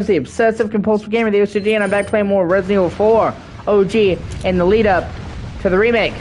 the obsessive compulsive gamer, the O.C.G, and I'm back playing more Resident Evil 4 OG in the lead up to the remake.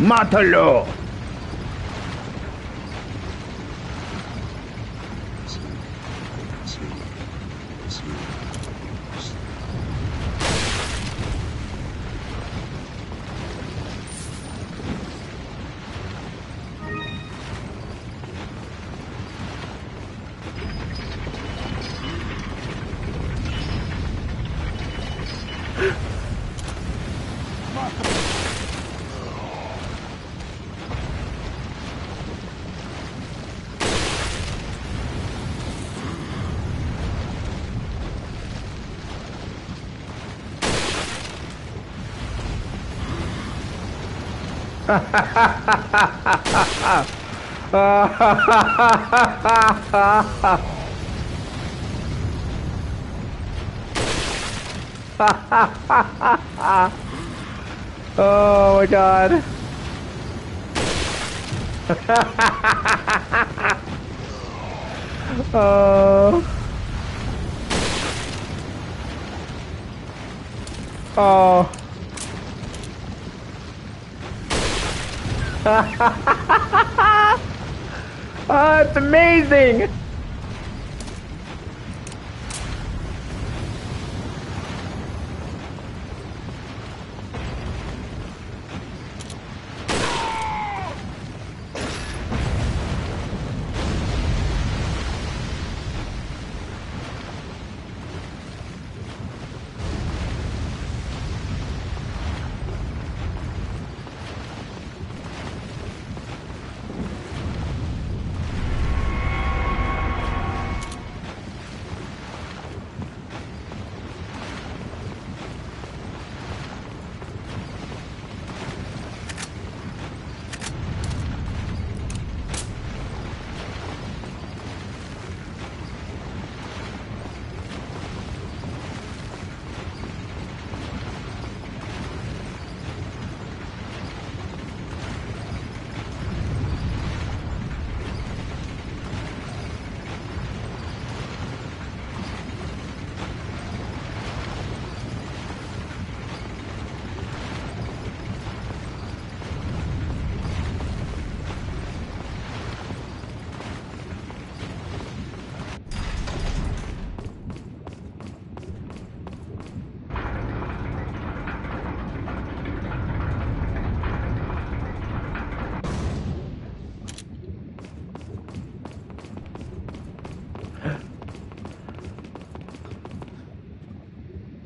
¡Mátalo! Oh my god. Oh. Oh. Oh, it's amazing.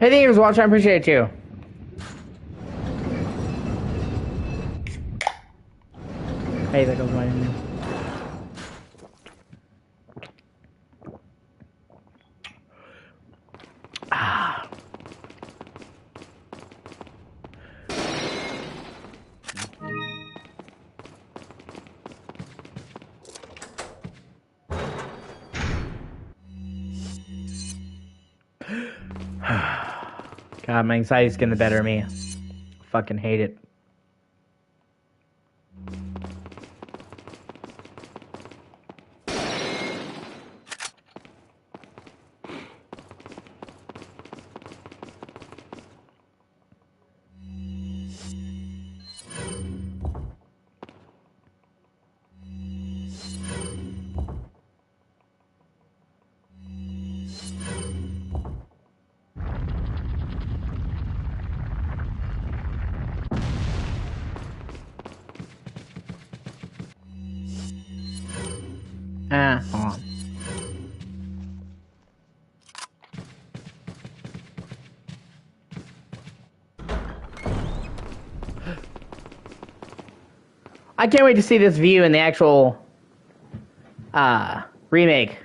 Hey, thank you for watching. I appreciate you. Hey, there goes my name. Ah. God, my anxiety's getting the better of me. Fucking hate it. Hold on. I can't wait to see this view in the actual remake.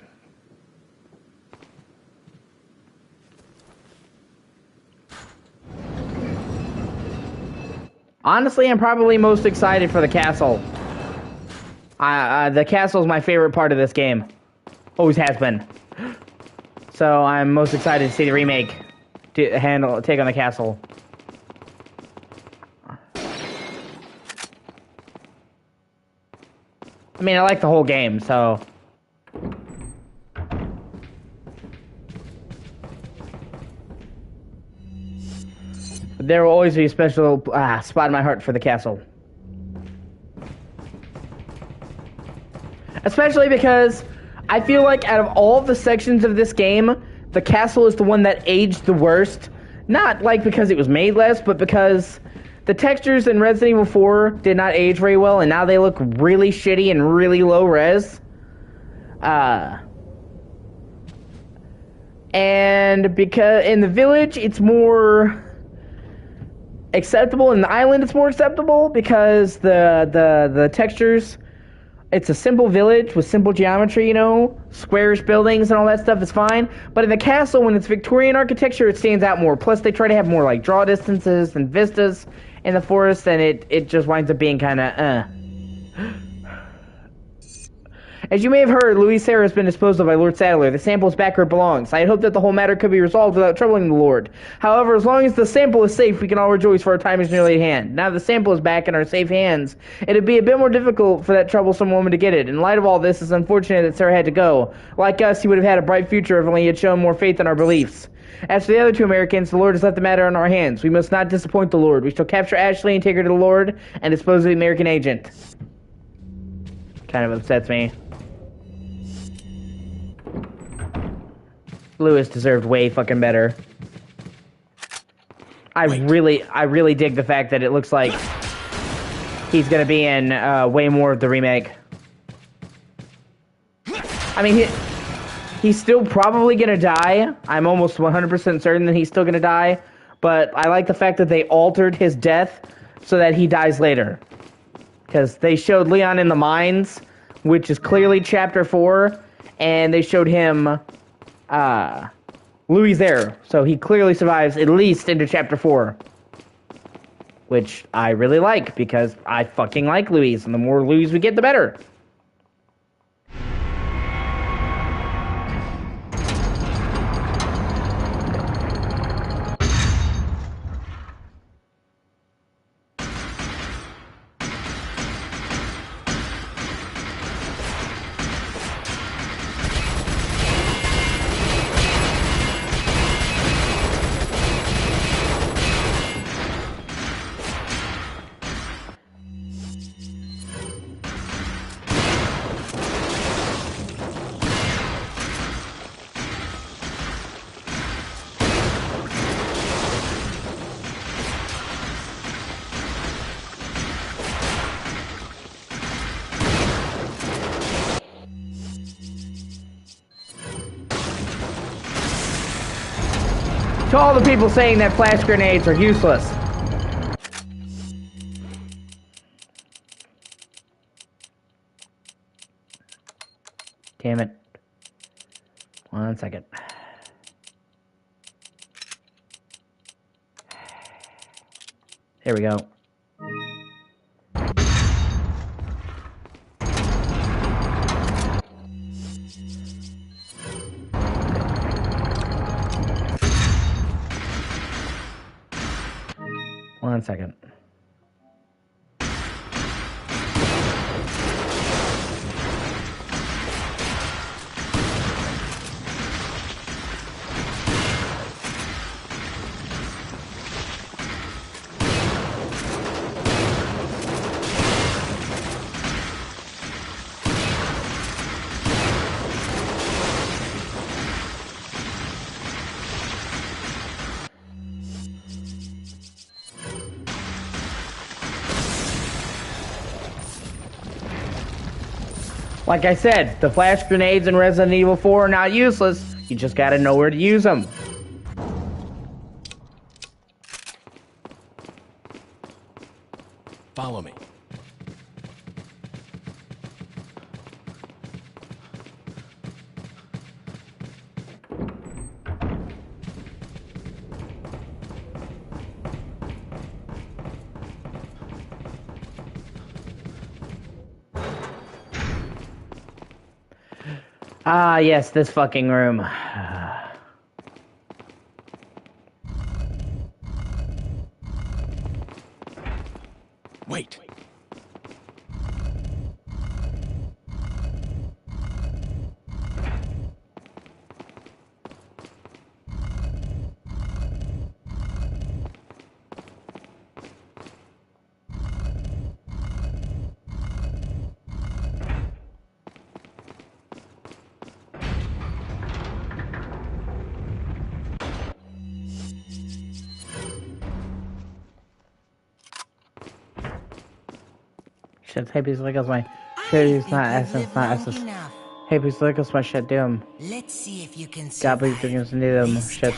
Honestly, I'm probably most excited for the castle. The castle is my favorite part of this game. Always has been. So I'm most excited to see the remake take on the castle. I mean, I like the whole game, so... But there will always be a special spot in my heart for the castle. Especially because I feel like out of all the sections of this game, the castle is the one that aged the worst. Not like because it was made less, but because the textures in Resident Evil 4 did not age very well, and now they look really shitty and really low res. And because in the village, it's more acceptable. In the island, it's more acceptable because the textures... It's a simple village with simple geometry, you know, squarish buildings and all that stuff is fine. But in the castle, when it's Victorian architecture, it stands out more. Plus, they try to have more, like, draw distances and vistas in the forest, and it just winds up being kind of, As you may have heard, Louise Sarah has been disposed of by Lord Sadler. The sample is back where it belongs. I had hoped that the whole matter could be resolved without troubling the Lord. However, as long as the sample is safe, we can all rejoice, for our time is nearly at hand. Now the sample is back in our safe hands. It'd be a bit more difficult for that troublesome woman to get it. In light of all this, it's unfortunate that Sarah had to go. Like us, he would have had a bright future if only he had shown more faith in our beliefs. As for the other two Americans, the Lord has left the matter in our hands. We must not disappoint the Lord. We shall capture Ashley and take her to the Lord and dispose of the American agent. Kind of upsets me. Lewis deserved way fucking better. I really dig the fact that it looks like he's gonna be in way more of the remake. I mean, he's still probably gonna die. I'm almost 100% certain that he's still gonna die. But I like the fact that they altered his death so that he dies later. Because they showed Leon in the mines, which is clearly Chapter 4, and they showed him... Louis there, so he clearly survives at least into Chapter 4. Which I really like, because I fucking like Louis, and the more Louis we get, the better. To all the people saying that flash grenades are useless. Damn it. 1 second. There we go. One second. Like I said, the flash grenades in Resident Evil 4 are not useless. You just gotta know where to use them. Follow me. Ah, yes, this fucking room. Wait. Shit, hey, please look at my... Shit, not essence, not essence. Hey, please look at my shit, doom. Let's see if you can God, please do us doom. Shit.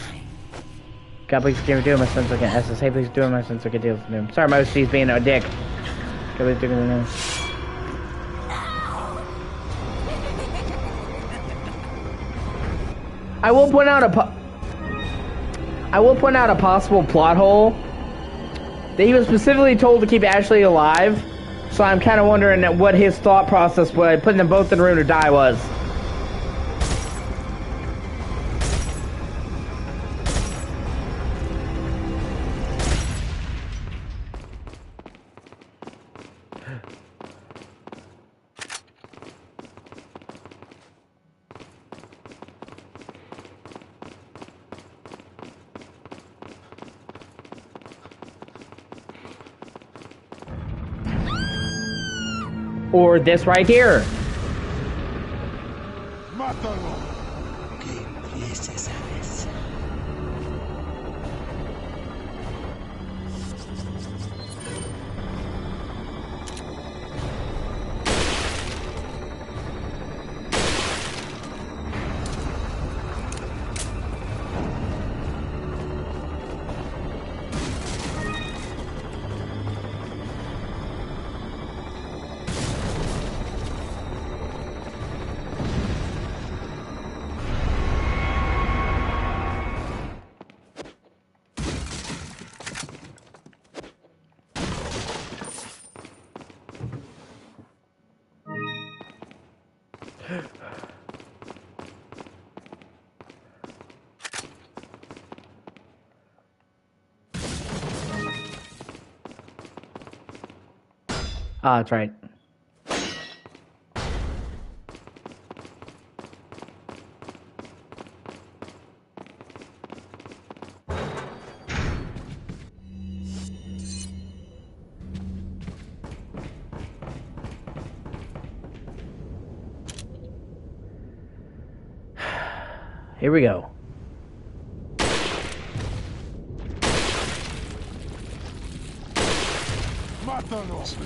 God, please give me my sense like an essence. Hey, please do my sense like a deal with doom. Sorry, my OC's being a dick. God, please do me doom. I will point out a possible plot hole that he was specifically told to keep Ashley alive. So I'm kind of wondering what his thought process by putting them both in the room to die was. Or this right here. Ah, that's right. Here we go. Mátanos.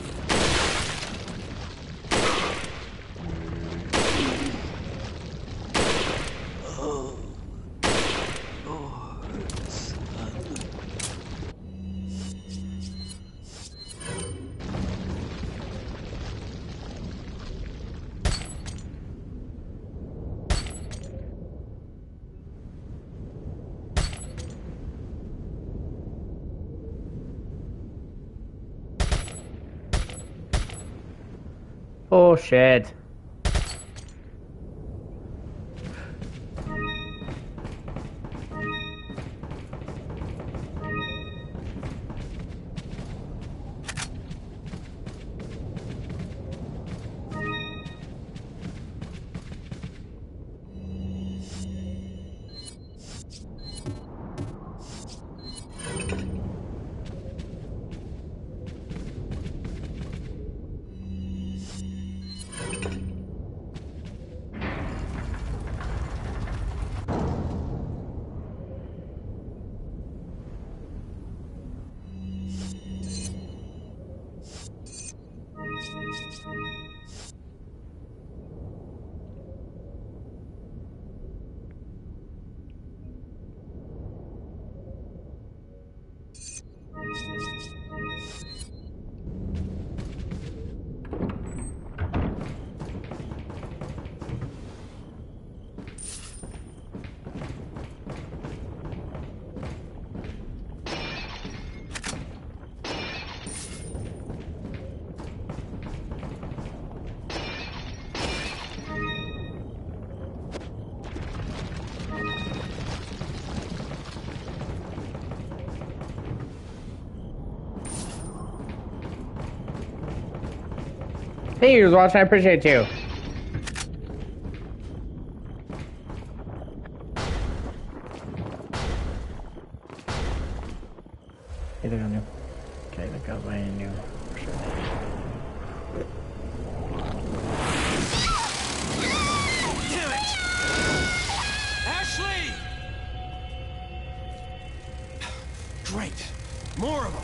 Oh shit. Hey, you was watching. I appreciate you. Hey, they're new. Okay, they got my new. For sure. Damn it! Ashley! Great. More of them.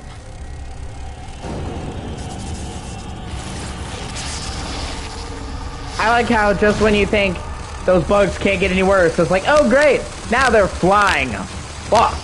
I like how just when you think those bugs can't get any worse, it's like, oh great, now they're flying. Fuck.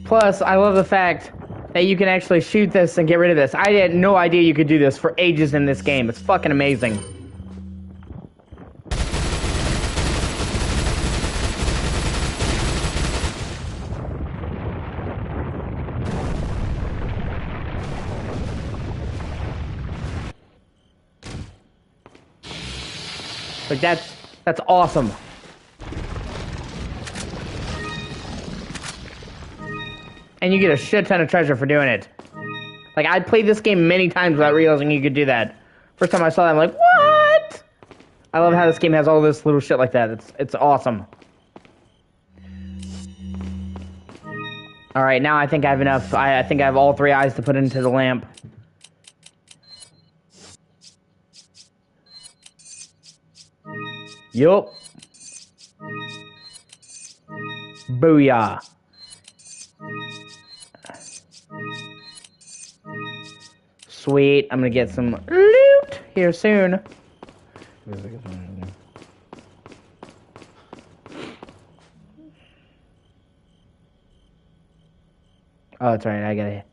Plus, I love the fact that you can actually shoot this and get rid of this. I had no idea you could do this for ages in this game. It's fucking amazing. Like, that's awesome. And you get a shit ton of treasure for doing it. Like, I played this game many times without realizing you could do that. First time I saw that, I'm like, what? I love how this game has all this little shit like that. It's awesome. Alright, now I think I have enough. I think I have all 3 eyes to put into the lamp. Yup. Booyah. Sweet, I'm gonna get some loot here soon. Oh, that's right, I gotta...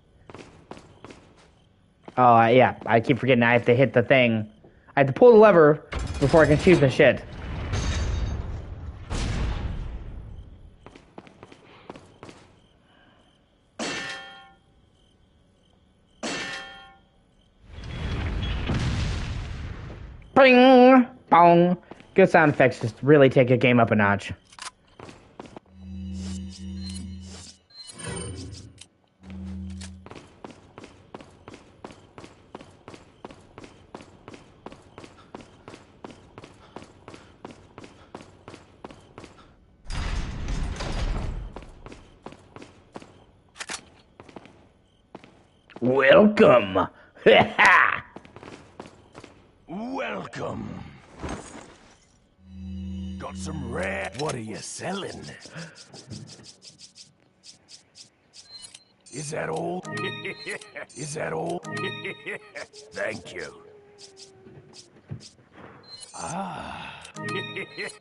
Oh, yeah, I keep forgetting I have to hit the thing. I have to pull the lever before I can shoot the shit. Bing! Bong! Good sound effects just really take a game up a notch. Welcome! Welcome. Got some rare. What are you selling? Is that all? Is that all? Thank you. Ah.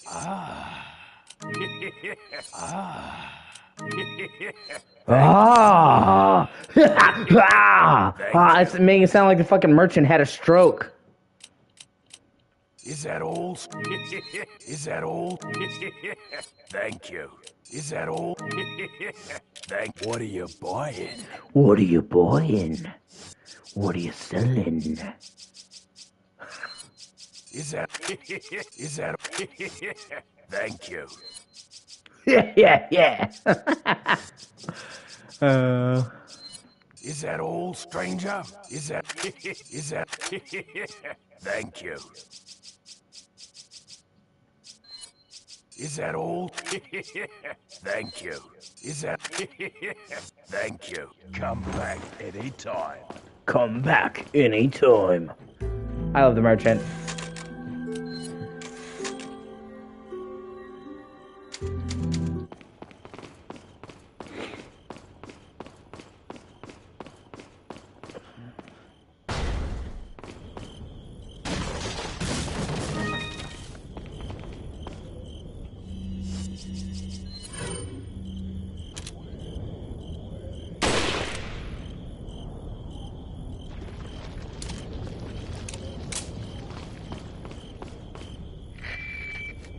Ah. Ah. Ah! Ah! It's making it sound like the fucking merchant had a stroke. Is that all? Is that all? Thank you. Is that all? What are you buying? What are you buying? What are you selling? Is that? Thank you. Yeah. Is that all, stranger? Is that? Thank you. Is that all? Thank you. Is that? Thank you. Come back anytime. Come back anytime. I love the merchant.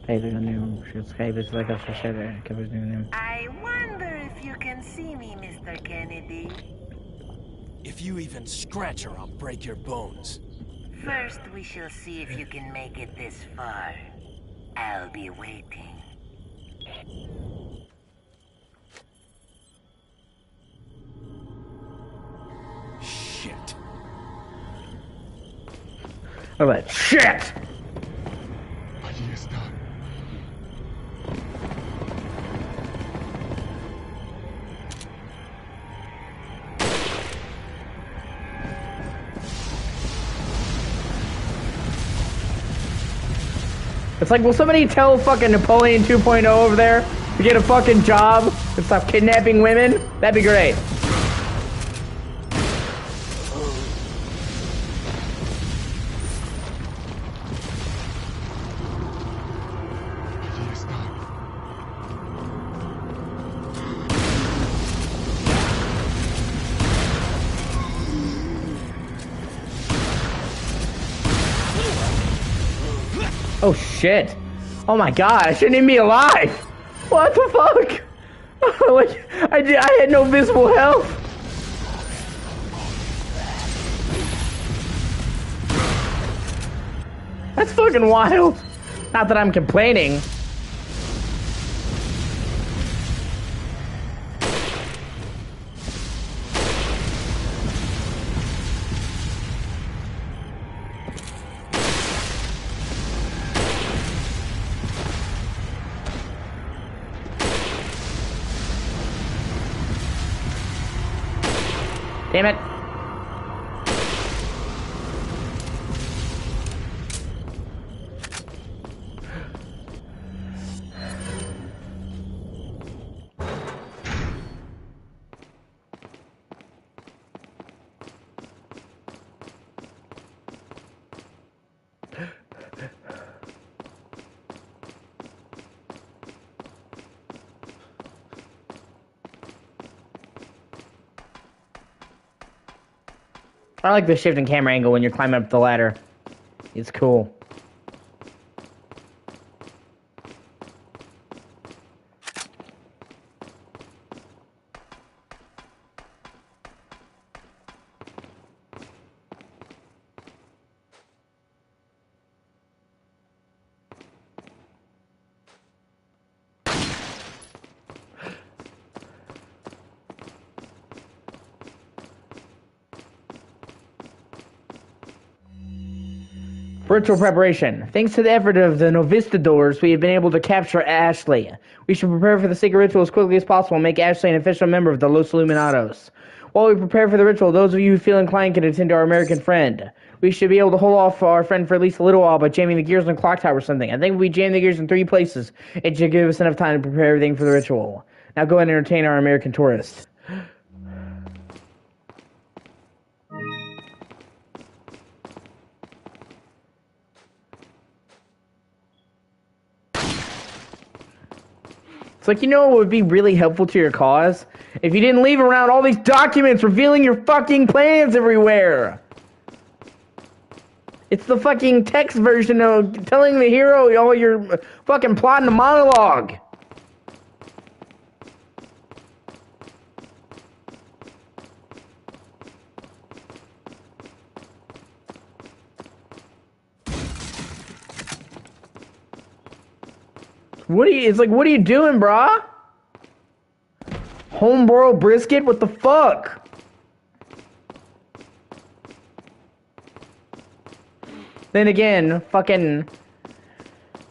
I wonder if you can see me, Mr. Kennedy. If you even scratch her, I'll break your bones. First, we shall see if you can make it this far. I'll be waiting. Shit. I'm like, shit! Allí está. It's like, will somebody tell fucking Napoleon 2.0 over there to get a fucking job and stop kidnapping women? That'd be great. Allí está. Oh shit. Oh my god, I shouldn't even be alive. What the fuck? Like, I had no visible health. That's fucking wild. Not that I'm complaining. Damn it. I like the shift in camera angle when you're climbing up the ladder. It's cool. Ritual preparation. Thanks to the effort of the Novistadors, we have been able to capture Ashley. We should prepare for the secret ritual as quickly as possible and make Ashley an official member of the Los Illuminados. While we prepare for the ritual, those of you who feel inclined can attend to our American friend. We should be able to hold off our friend for at least a little while by jamming the gears on the clock tower or something. I think if we jam the gears in 3 places, it should give us enough time to prepare everything for the ritual. Now go ahead and entertain our American tourist. It's like, you know what would be really helpful to your cause? If you didn't leave around all these documents revealing your fucking plans everywhere! It's the fucking text version of telling the hero all your fucking plot in a monologue. What are you doing, brah? Homeboro brisket? What the fuck? Then again, fucking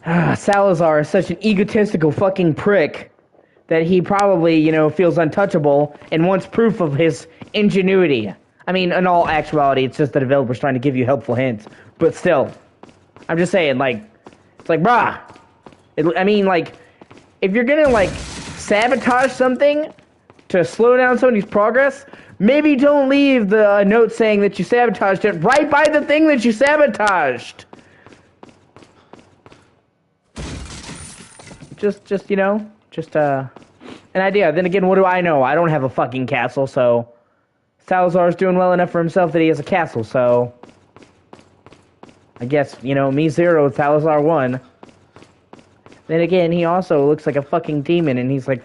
Salazar is such an egotistical fucking prick that he probably, feels untouchable and wants proof of his ingenuity. I mean, in all actuality, it's just the developer's trying to give you helpful hints. But still, I'm just saying, it's like, brah. If you're gonna, sabotage something to slow down somebody's progress, maybe don't leave the note saying that you sabotaged it right by the thing that you sabotaged. Just an idea. Then again, what do I know? I don't have a fucking castle, so Salazar's doing well enough for himself that he has a castle, so I guess, me 0, Salazar 1. Then again, he also looks like a fucking demon, and he's like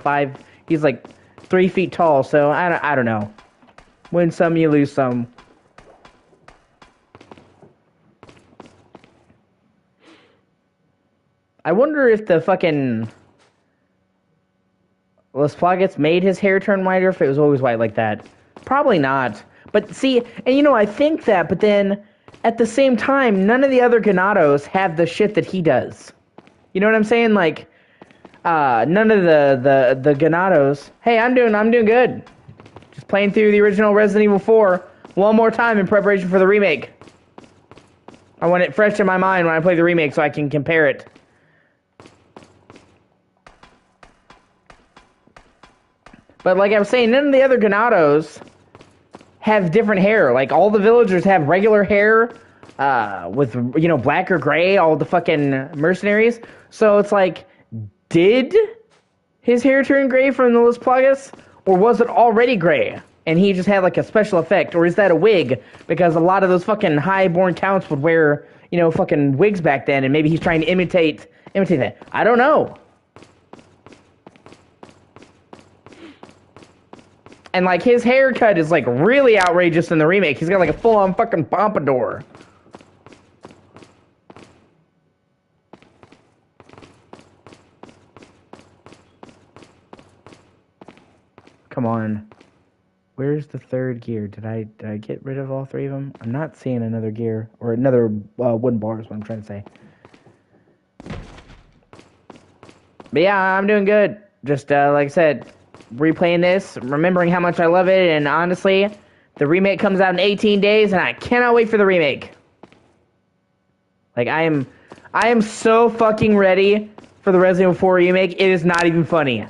3 feet tall. So I don't know. Win some, you lose some. I wonder if the fucking Las Plagas made his hair turn white, or if it was always white like that. Probably not. But see, and you know, I think that, but then at the same time, none of the other Ganados have the shit that he does. You know what I'm saying? Like, none of the Ganados. Hey, I'm doing good. Just playing through the original Resident Evil 4 one more time in preparation for the remake. I want it fresh in my mind when I play the remake so I can compare it. But like I was saying, none of the other Ganados have different hair. Like, all the villagers have regular hair, with, you know, black or gray, all the fucking mercenaries. So it's like, did his hair turn gray from the Las Plagas? Or was it already gray? And he just had like a special effect? Or is that a wig? Because a lot of those fucking high-born counts would wear, you know, fucking wigs back then, and maybe he's trying to imitate that. I don't know. And, like, his haircut is, like, really outrageous in the remake. He's got, like, a full-on fucking pompadour. Come on. Where's the third gear? Did I get rid of all three of them? I'm not seeing another gear. Or another wooden bar is what I'm trying to say. But, yeah, I'm doing good. Just, like I said, replaying this, remembering how much I love it, and honestly, the remake comes out in 18 days, and I cannot wait for the remake. Like, I am so fucking ready for the Resident Evil 4 remake, it is not even funny.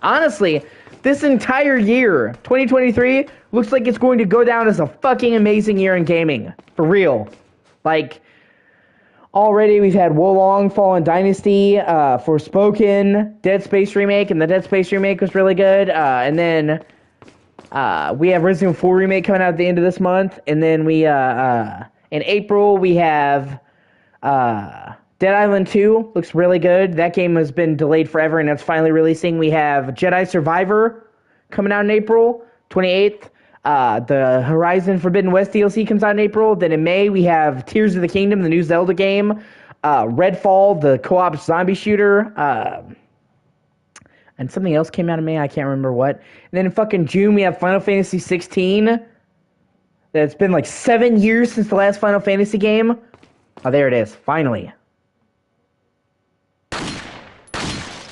Honestly, this entire year, 2023, looks like it's going to go down as a fucking amazing year in gaming. For real. Like, already we've had Wolong, Fallen Dynasty, Forspoken, Dead Space Remake, and the Dead Space Remake was really good. And then we have Resident Evil 4 Remake coming out at the end of this month. And then we, in April, we have Dead Island 2, looks really good. That game has been delayed forever, and it's finally releasing. We have Jedi Survivor coming out in April 28th. The Horizon Forbidden West DLC comes out in April. Then in May, we have Tears of the Kingdom, the new Zelda game. Redfall, the co-op zombie shooter. And something else came out in May. I can't remember what. And then in fucking June, we have Final Fantasy 16. It's been like 7 years since the last Final Fantasy game. Oh, there it is. Finally.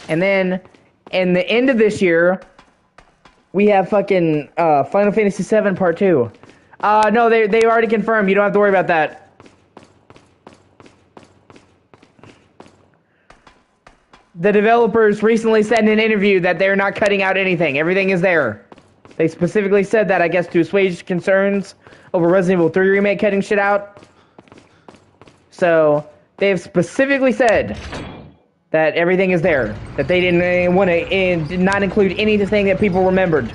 And then, in the end of this year, we have fucking Final Fantasy VII Part 2. No, they already confirmed. You don't have to worry about that. The developers recently said in an interview that they're not cutting out anything. Everything is there. They specifically said that, I guess, to assuage concerns over Resident Evil 3 Remake cutting shit out. So, they have specifically said that everything is there. That they didn't want to did not include anything that people remembered.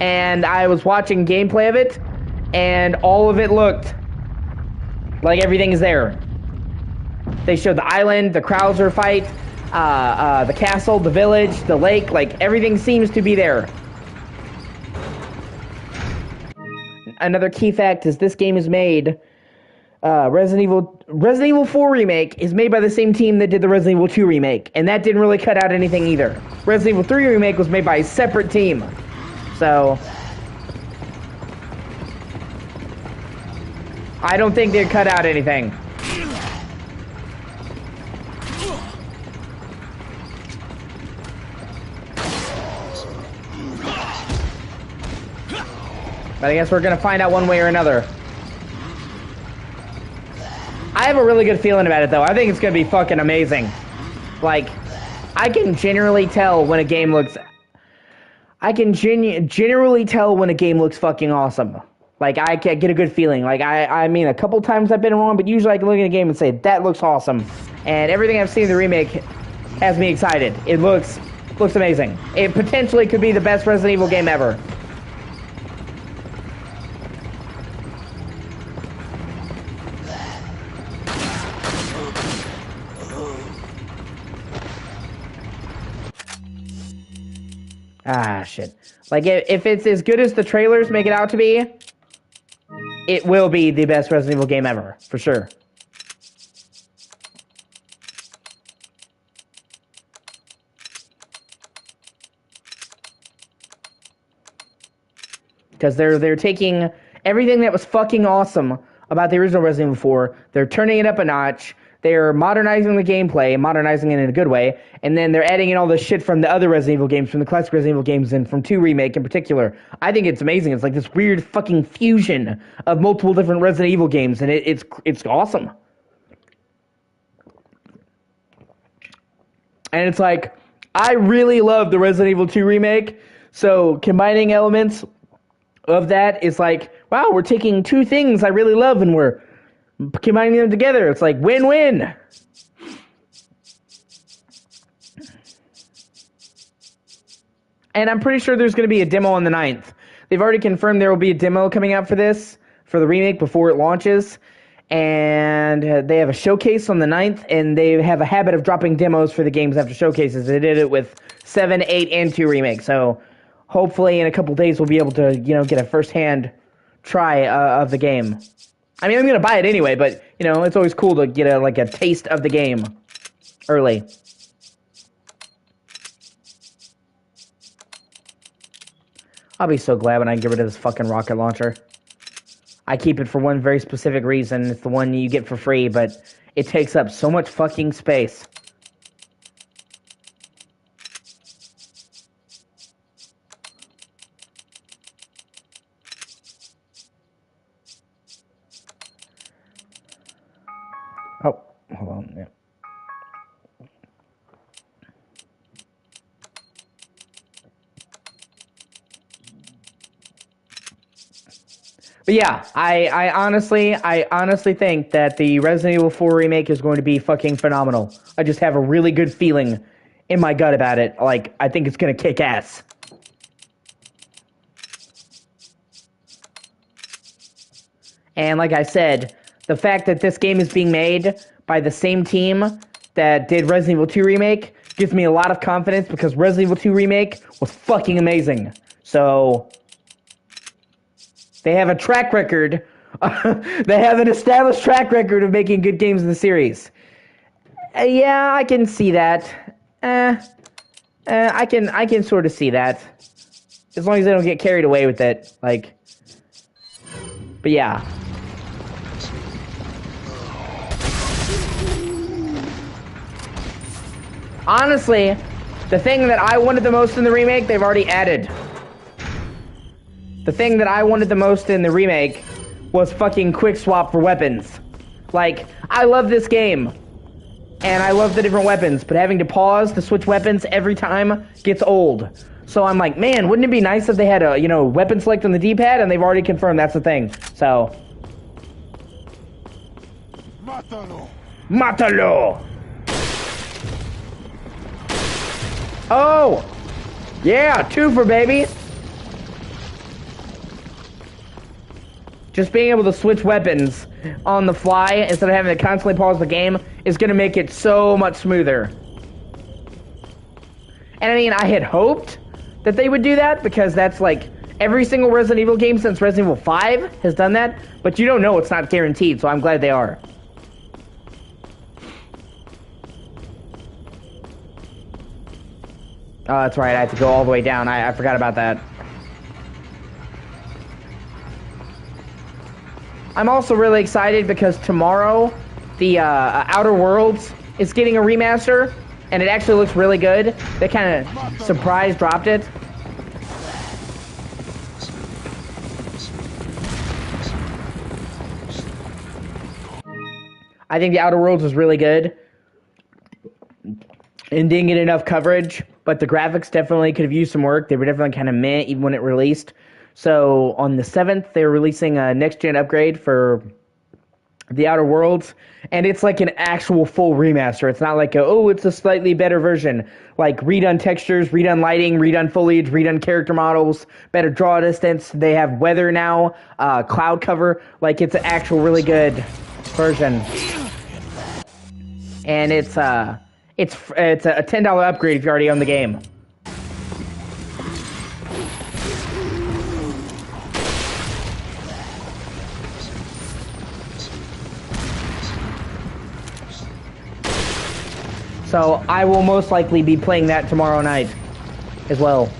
And I was watching gameplay of it, and all of it looked like everything is there. They showed the island, the Krauser fight, the castle, the village, the lake, like everything seems to be there. Another key fact is this game is made, Resident Evil 4 Remake is made by the same team that did the Resident Evil 2 Remake, and that didn't really cut out anything either. Resident Evil 3 Remake was made by a separate team. So, I don't think they'd cut out anything. But I guess we're gonna find out one way or another. I have a really good feeling about it, though. I think it's gonna be fucking amazing. Like, I can generally tell when a game looks... I can generally tell when a game looks fucking awesome. Like, I can get a good feeling. Like, I mean, a couple times I've been wrong, but usually I can look at a game and say, that looks awesome. And everything I've seen in the remake has me excited. It looks amazing. It potentially could be the best Resident Evil game ever. Ah, shit. Like, if it's as good as the trailers make it out to be, it will be the best Resident Evil game ever, for sure. Because they're taking everything that was fucking awesome about the original Resident Evil 4, they're turning it up a notch, they're modernizing the gameplay, modernizing it in a good way, and then they're adding in all the shit from the other Resident Evil games, from the classic Resident Evil games, and from 2 Remake in particular. I think it's amazing. It's like this weird fucking fusion of multiple different Resident Evil games, and it's awesome. And it's like, I really love the Resident Evil 2 Remake, so combining elements of that is like, wow, we're taking two things I really love and we're combining them together. It's like win-win. And I'm pretty sure there's going to be a demo on the 9th. They've already confirmed there will be a demo coming out for this, for the remake, before it launches. And they have a showcase on the 9th, and they have a habit of dropping demos for the games after showcases. They did it with 7, 8, and 2 Remake. So hopefully in a couple days we'll be able to, get a first-hand try of the game. I mean, I'm going to buy it anyway, but, it's always cool to get a taste of the game early. I'll be so glad when I get rid of this fucking rocket launcher. I keep it for one very specific reason. It's the one you get for free, but it takes up so much fucking space. Oh, hold on. Yeah. But yeah, I honestly think that the Resident Evil 4 remake is going to be fucking phenomenal. I just have a really good feeling in my gut about it. Like, I think it's gonna kick ass. And like I said, the fact that this game is being made by the same team that did Resident Evil 2 Remake gives me a lot of confidence, because Resident Evil 2 Remake was fucking amazing. So they have a track record. They have an established track record of making good games in the series. Yeah, I can see that. I can sort of see that. As long as they don't get carried away with it. Like, but yeah. Honestly, the thing that I wanted the most in the remake, they've already added. The thing that I wanted the most in the remake was fucking quick swap for weapons. Like, I love this game, and I love the different weapons, but having to pause to switch weapons every time gets old. So I'm like, man, wouldn't it be nice if they had a, weapon select on the D-pad, and they've already confirmed that's the thing. So. Mátalo. Mátalo! Oh! Yeah, twofer, baby! Just being able to switch weapons on the fly instead of having to constantly pause the game is going to make it so much smoother. And I mean, I had hoped that they would do that, because that's like every single Resident Evil game since Resident Evil 5 has done that, but you don't know, it's not guaranteed, so I'm glad they are. Oh, that's right, I have to go all the way down. I forgot about that. I'm also really excited because tomorrow, the Outer Worlds is getting a remaster, and it actually looks really good. They kind of surprise dropped it. I think the Outer Worlds is really good and didn't get enough coverage, but the graphics definitely could have used some work. They were definitely kind of meh even when it released. So on the 7th, they're releasing a next-gen upgrade for the Outer Worlds, and it's like an actual full remaster. It's not like it's a slightly better version. Like, redone textures, redone lighting, redone foliage, redone character models, better draw distance. They have weather now, cloud cover. Like, it's an actual really good version. And it's a $10 upgrade if you already own the game. So I will most likely be playing that tomorrow night as well.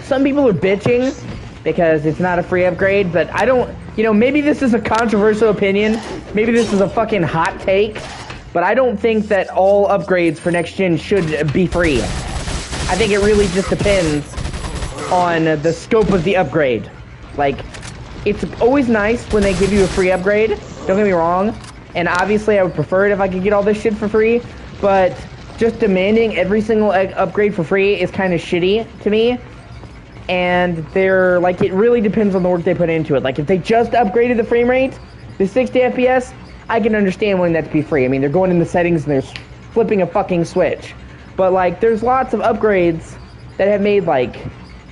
Some people are bitching because it's not a free upgrade, but I don't, you know, maybe this is a controversial opinion, maybe this is a fucking hot take, but I don't think that all upgrades for next gen should be free. I think it really just depends on the scope of the upgrade. Like, it's always nice when they give you a free upgrade, don't get me wrong, and obviously I would prefer it if I could get all this shit for free, but just demanding every single upgrade for free is kind of shitty to me. And they're like, it really depends on the work they put into it. Like, if they just upgraded the frame rate to 60 FPS, I can understand wanting that to be free. I mean, they're going in the settings and they're flipping a fucking switch. But like, there's lots of upgrades that have made like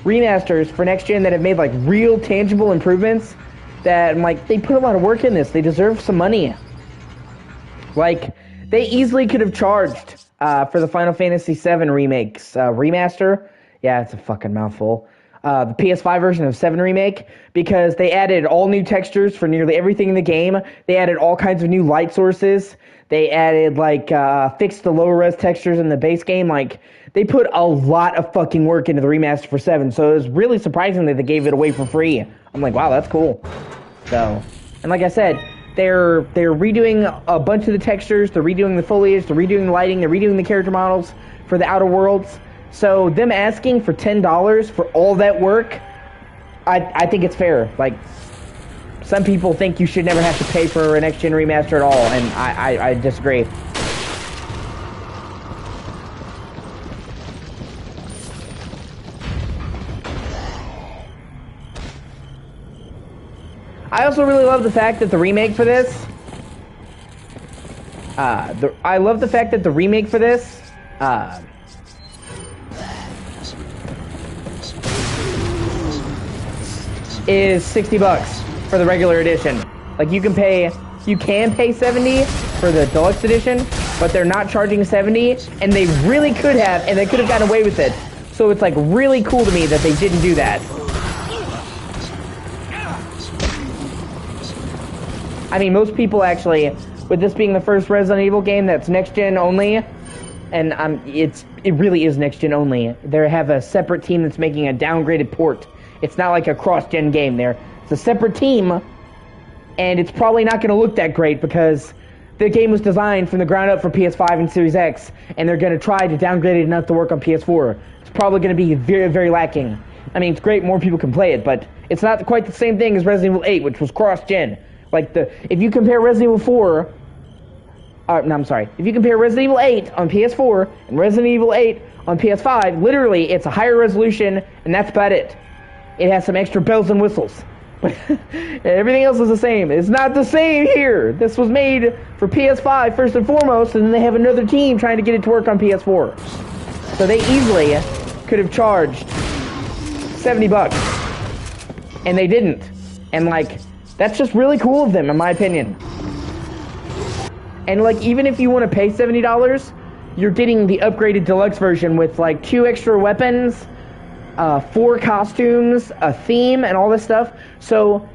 remasters for next gen that have made like real tangible improvements that, like, they put a lot of work in this. They deserve some money. Like, they easily could have charged for the Final Fantasy VII remakes remaster. Yeah, it's a fucking mouthful. The PS5 version of 7 Remake, because they added all new textures for nearly everything in the game. They added all kinds of new light sources. They added, like, fixed the lower res textures in the base game. Like, they put a lot of fucking work into the remaster for 7, so it was really surprising that they gave it away for free. I'm like, wow, that's cool. So, and like I said, they're redoing a bunch of the textures, they're redoing the foliage, they're redoing the lighting, they're redoing the character models for the Outer Worlds. So them asking for $10 for all that work, I think it's fair. Like, some people think you should never have to pay for a next-gen remaster at all, and I disagree. I also really love the fact that the remake for this, is $60 for the regular edition. Like, you can pay 70 for the deluxe edition, but they're not charging 70, and they really could have, and they could have gotten away with it. So it's like really cool to me that they didn't do that. I mean, most people actually, with this being the first Resident Evil game that's next gen only, and it really is next gen only. They have a separate team that's making a downgraded port. It's not like a cross-gen game there. It's a separate team, and it's probably not going to look that great because the game was designed from the ground up for PS5 and Series X, and they're going to try to downgrade it enough to work on PS4. It's probably going to be very, very lacking. I mean, it's great, more people can play it, but it's not quite the same thing as Resident Evil 8, which was cross-gen. Like, if you compare Resident Evil 4... If you compare Resident Evil 8 on PS4 and Resident Evil 8 on PS5, literally, it's a higher resolution, and that's about it. It has some extra bells and whistles. But everything else is the same. It's not the same here. This was made for PS5 first and foremost, and then they have another team trying to get it to work on PS4. So they easily could have charged $70. And they didn't. And, like, that's just really cool of them, in my opinion. And, like, even if you want to pay $70, you're getting the upgraded deluxe version with, like, 2 extra weapons, 4 costumes, a theme, and all this stuff. So,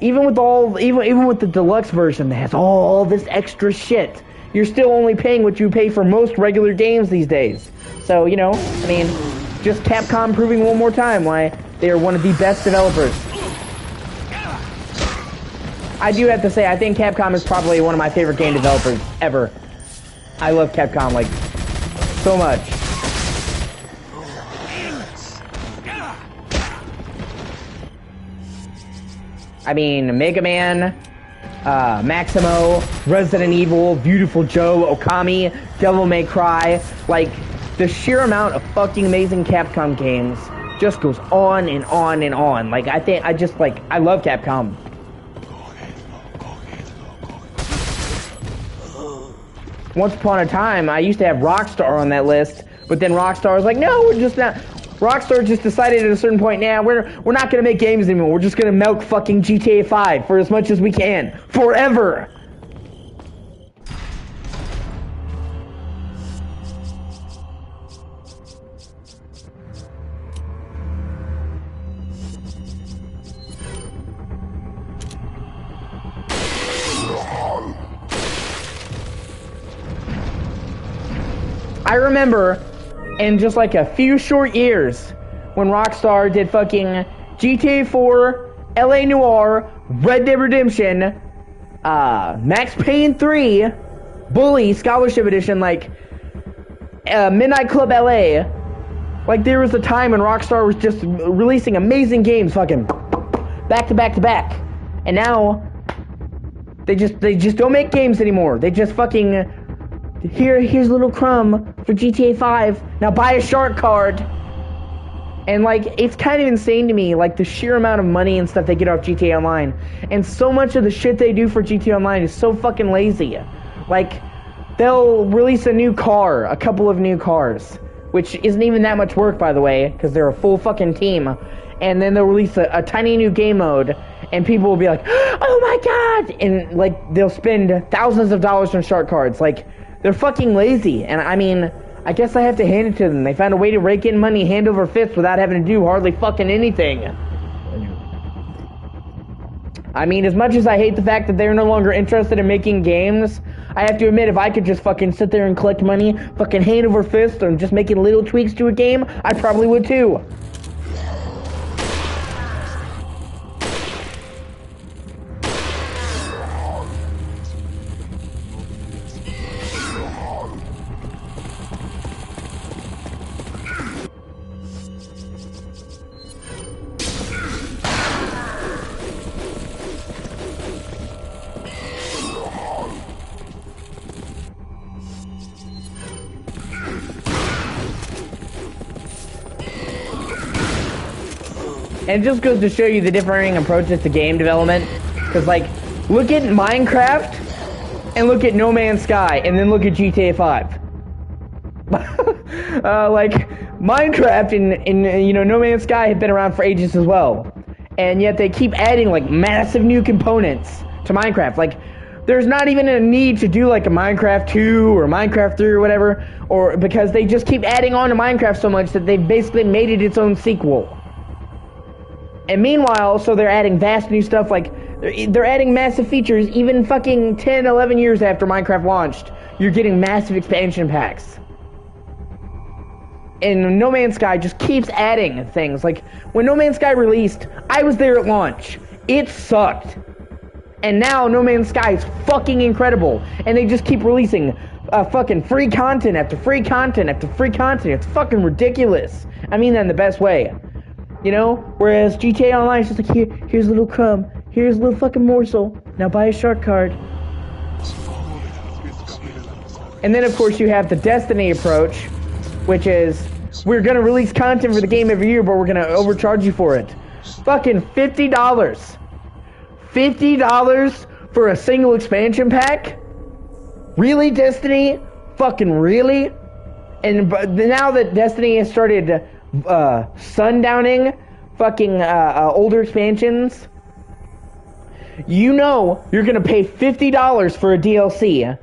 even with the deluxe version that has all this extra shit, you're still only paying what you pay for most regular games these days. So, you know, I mean, just Capcom proving one more time why they are one of the best developers. I do have to say, I think Capcom is probably one of my favorite game developers ever. I love Capcom, like, so much. I mean, Mega Man, Maximo, Resident Evil, Beautiful Joe, Okami, Devil May Cry. Like, the sheer amount of fucking amazing Capcom games just goes on and on and on. Like, I love Capcom. Once upon a time, I used to have Rockstar on that list, but then Rockstar was like, no, we're just not... Rockstar just decided at a certain point, nah, we're not going to make games anymore. We're just going to milk fucking GTA 5 for as much as we can. Forever! I remember in just like a few short years when Rockstar did fucking GTA 4, LA Noire, Red Dead Redemption, Max Payne 3, Bully Scholarship Edition, like Midnight Club LA. Like there was a time when Rockstar was just releasing amazing games, fucking back to back to back, and now they just don't make games anymore. They just fucking here's a little crumb for GTA 5. Now buy a shark card. And like it's kind of insane to me, like the sheer amount of money and stuff they get off GTA Online, and so much of the shit they do for GTA Online is so fucking lazy. Like they'll release a new car, a couple of new cars, which isn't even that much work, by the way, because they're a full fucking team. And then they'll release a tiny new game mode, and people will be like, oh my god! And like they'll spend thousands of dollars on shark cards. Like they're fucking lazy. And I mean, I guess I have to hand it to them. They found a way to rake in money hand over fist without having to do hardly fucking anything. I mean, as much as I hate the fact that they're no longer interested in making games, I have to admit, if I could just fucking sit there and collect money, fucking hand over fist, and just making little tweaks to a game, I probably would too. And it just goes to show you the differing approaches to game development. Because, like, look at Minecraft, and look at No Man's Sky, and then look at GTA 5. Like, Minecraft and you know, No Man's Sky have been around for ages as well. And yet they keep adding, like, massive new components to Minecraft. Like, there's not even a need to do, like, a Minecraft 2 or Minecraft 3 or whatever. Or because they just keep adding on to Minecraft so much that they've basically made it its own sequel. And meanwhile, so they're adding vast new stuff, like, they're adding massive features even fucking 10, 11 years after Minecraft launched. You're getting massive expansion packs. And No Man's Sky just keeps adding things. Like, when No Man's Sky released, I was there at launch. It sucked. And now No Man's Sky is fucking incredible. And they just keep releasing fucking free content after free content after free content. It's fucking ridiculous. I mean that in the best way. You know? Whereas GTA Online is just like, here's a little crumb. Here's a little fucking morsel. Now buy a shark card. And then, of course, you have the Destiny approach, which is, we're going to release content for the game every year, but we're going to overcharge you for it. Fucking $50. $50 for a single expansion pack? Really, Destiny? Fucking really? And now that Destiny has started sundowning fucking older expansions, you know you're gonna pay $50 for a DLC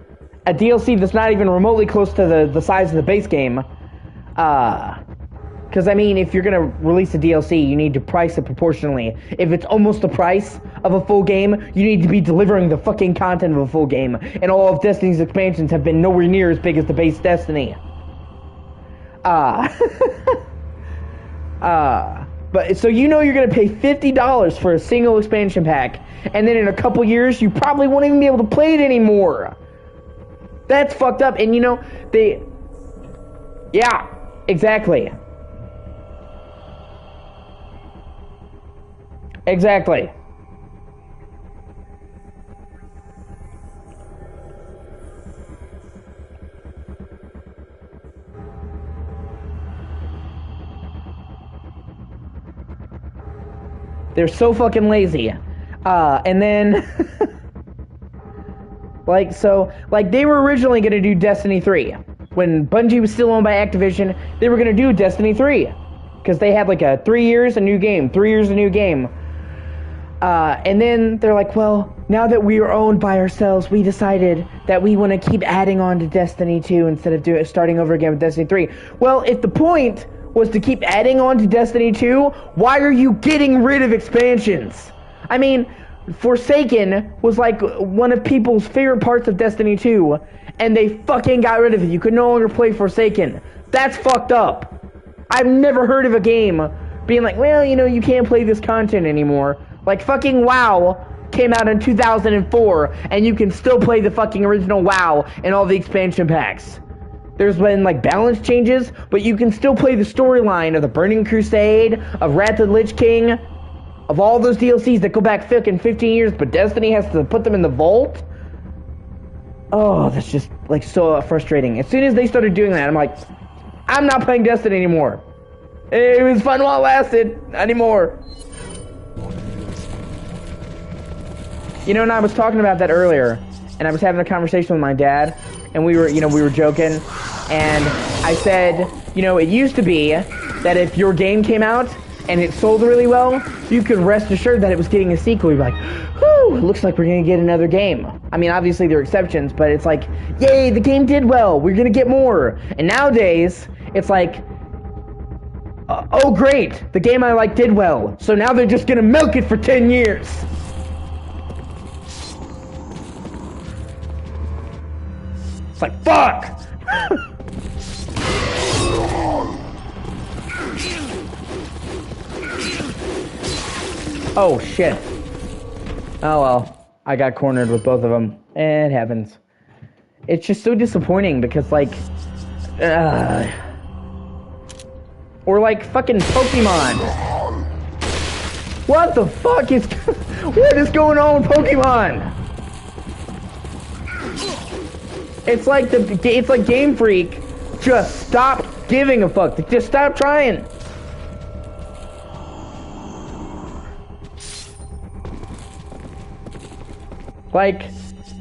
that's not even remotely close to the size of the base game. Because I mean, if you're gonna release a DLC, you need to price it proportionally. If it's almost the price of a full game, you need to be delivering the fucking content of a full game. And all of Destiny's expansions have been nowhere near as big as the base Destiny. But so you know you're gonna pay $50 for a single expansion pack, and then in a couple years you probably won't even be able to play it anymore. That's fucked up. And you know, yeah, exactly. Exactly. They're so fucking lazy. And then like they were originally going to do Destiny 3. When Bungie was still owned by Activision, they were going to do Destiny 3. Because they had like a 3 years, a new game. 3 years, a new game. And then they're like, well, now that we are owned by ourselves, we decided that we want to keep adding on to Destiny 2 instead of starting over again with Destiny 3. Well, if the point was to keep adding on to Destiny 2, why are you getting rid of expansions? I mean, Forsaken was like one of people's favorite parts of Destiny 2, and they fucking got rid of it. You could no longer play Forsaken. That's fucked up. I've never heard of a game being like, well, you know, you can't play this content anymore. Like, fucking WoW came out in 2004, and you can still play the fucking original WoW and all the expansion packs. There's been, like, balance changes, but you can still play the storyline of the Burning Crusade, of Wrath of the Lich King, of all those DLCs that go back fucking 15 years, but Destiny has to put them in the vault. Oh, that's just, like, so frustrating. As soon as they started doing that, I'm like, I'm not playing Destiny anymore. It was fun while it lasted. Not anymore. You know, and I was talking about that earlier, and I was having a conversation with my dad, and we were joking, and I said, you know, it used to be that if your game came out and it sold really well, you could rest assured that it was getting a sequel. You'd be like, whew, it looks like we're gonna get another game. I mean, obviously there are exceptions, but it's like, yay, the game did well, we're gonna get more. And nowadays, it's like, oh great, the game I like did well, so now they're just gonna milk it for 10 years. It's like, fuck! Oh shit. Oh well, I got cornered with both of them. It happens. It's just so disappointing because, like, or like fucking Pokemon. What the fuck is what is going on with Pokemon? It's like Game Freak just stopped giving a fuck. Just stop trying. Like,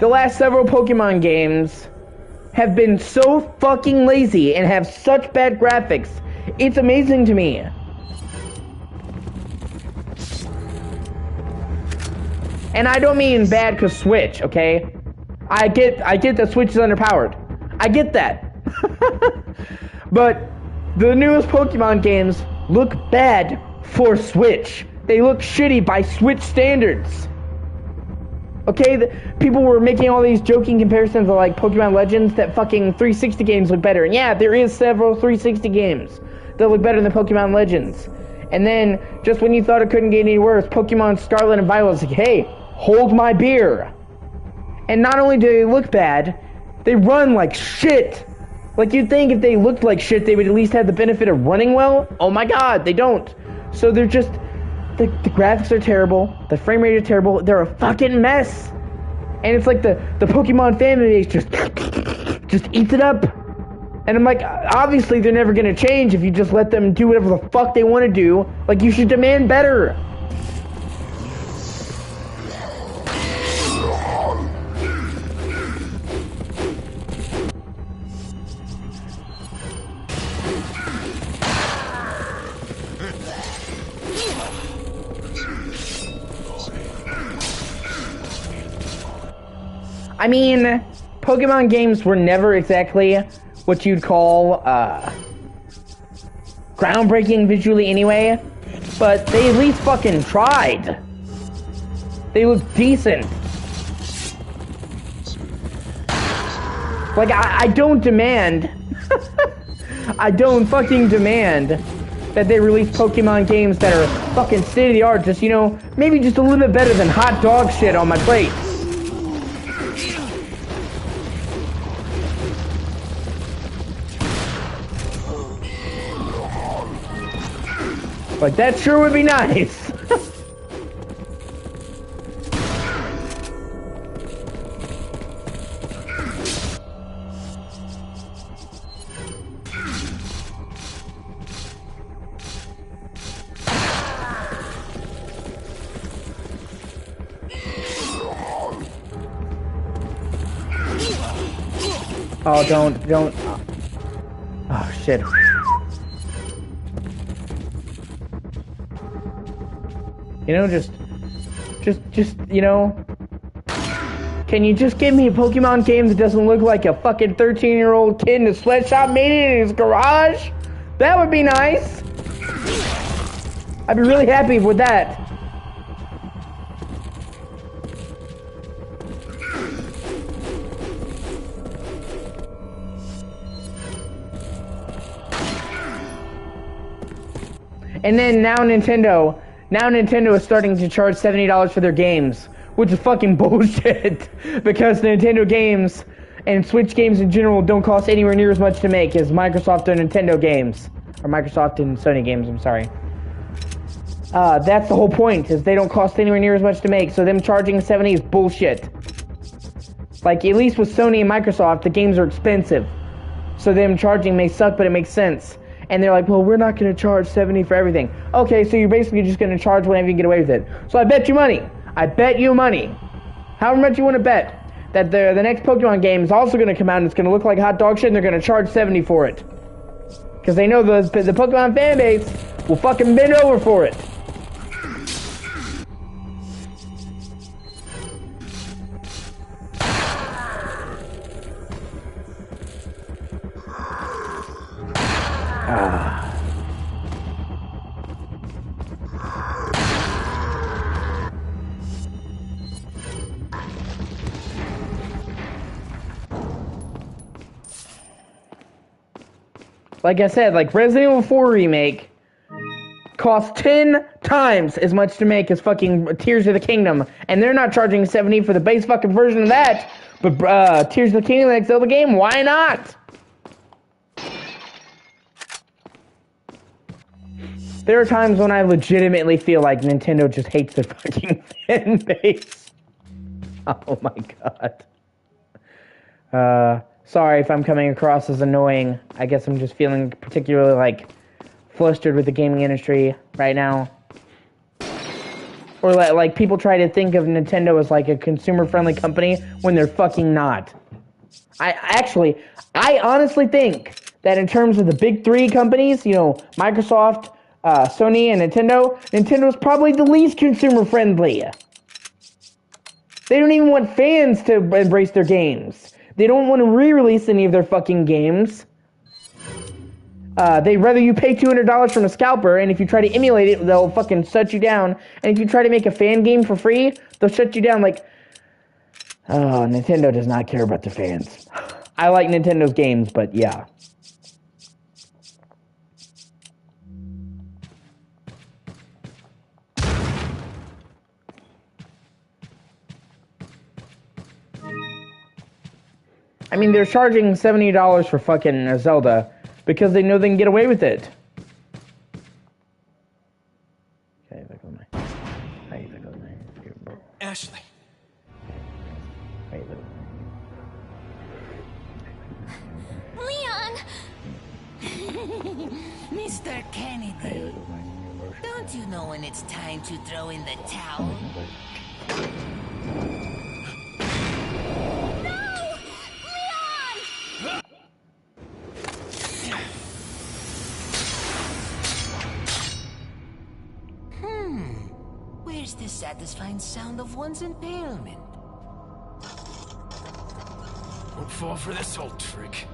the last several Pokemon games have been so fucking lazy and have such bad graphics. It's amazing to me. And I don't mean bad cause Switch, okay? I get that Switch is underpowered. I get that. But the newest Pokemon games look bad for Switch. They look shitty by Switch standards. Okay, people were making all these joking comparisons of like Pokemon Legends that fucking 360 games look better. And yeah, there is several 360 games that look better than Pokemon Legends. And then, just when you thought it couldn't get any worse, Pokemon Scarlet and Violet's like, hey, hold my beer. And not only do they look bad, they run like shit. Like, you'd think if they looked like shit, they would at least have the benefit of running well. Oh my god, they don't. So they're just... The graphics are terrible, the frame rate is terrible, they're a fucking mess. And it's like the Pokemon fan base just eats it up. And I'm like, obviously they're never gonna change if you just let them do whatever the fuck they want to do. Like, you should demand better. I mean, Pokemon games were never exactly what you'd call groundbreaking visually anyway, but they at least fucking tried. They look decent. Like, I don't demand, I don't fucking demand that they release Pokemon games that are fucking state-of-the-art, just, you know, maybe just a little bit better than hot dog shit on my plate. Like, that sure would be nice. Oh, don't. Oh, shit. You know, just, you know, can you just give me a Pokemon game that doesn't look like a fucking 13-year-old kid in a sweatshop made it in his garage? That would be nice. I'd be really happy with that. And then now Nintendo is starting to charge $70 for their games, which is fucking bullshit. Because Nintendo games and Switch games in general don't cost anywhere near as much to make as Microsoft or Nintendo games. Or Microsoft and Sony games, I'm sorry. That's the whole point, is they don't cost anywhere near as much to make, so them charging $70 is bullshit. Like, at least with Sony and Microsoft, the games are expensive. So them charging may suck, but it makes sense. And they're like, well, we're not going to charge $70 for everything. Okay, so you're basically just going to charge whenever you get away with it. So I bet you money. However much you want to bet. That the next Pokemon game is also going to come out and it's going to look like hot dog shit and they're going to charge $70 for it. Because they know the Pokemon fan base will fucking bend over for it. Like I said, like Resident Evil 4 Remake costs 10 times as much to make as fucking Tears of the Kingdom. And they're not charging $70 for the base fucking version of that. But Tears of the Kingdom, the next Zelda game, why not? There are times when I legitimately feel like Nintendo just hates their fucking fan base. Oh my god. Sorry if I'm coming across as annoying. I guess I'm just feeling particularly, like, flustered with the gaming industry right now. Or, like, people try to think of Nintendo as, like, a consumer-friendly company when they're fucking not. I honestly think that in terms of the big three companies, you know, Microsoft, Sony, and Nintendo's probably the least consumer-friendly. They don't even want fans to embrace their games. They don't want to re-release any of their fucking games. They'd rather you pay $200 from a scalper, and if you try to emulate it, they'll fucking shut you down. And if you try to make a fan game for free, they'll shut you down. Like, oh, Nintendo does not care about the fans. I like Nintendo's games, but yeah. I mean, they're charging $70 for fucking Zelda because they know they can get away with it. Okay, there goes my... Hey, there goes my... Ashley. Hey, there goes Leon! Mr. Kennedy, don't you know when it's time to throw in the towel? Where's the satisfying sound of one's impalement? Don't fall for this old trick.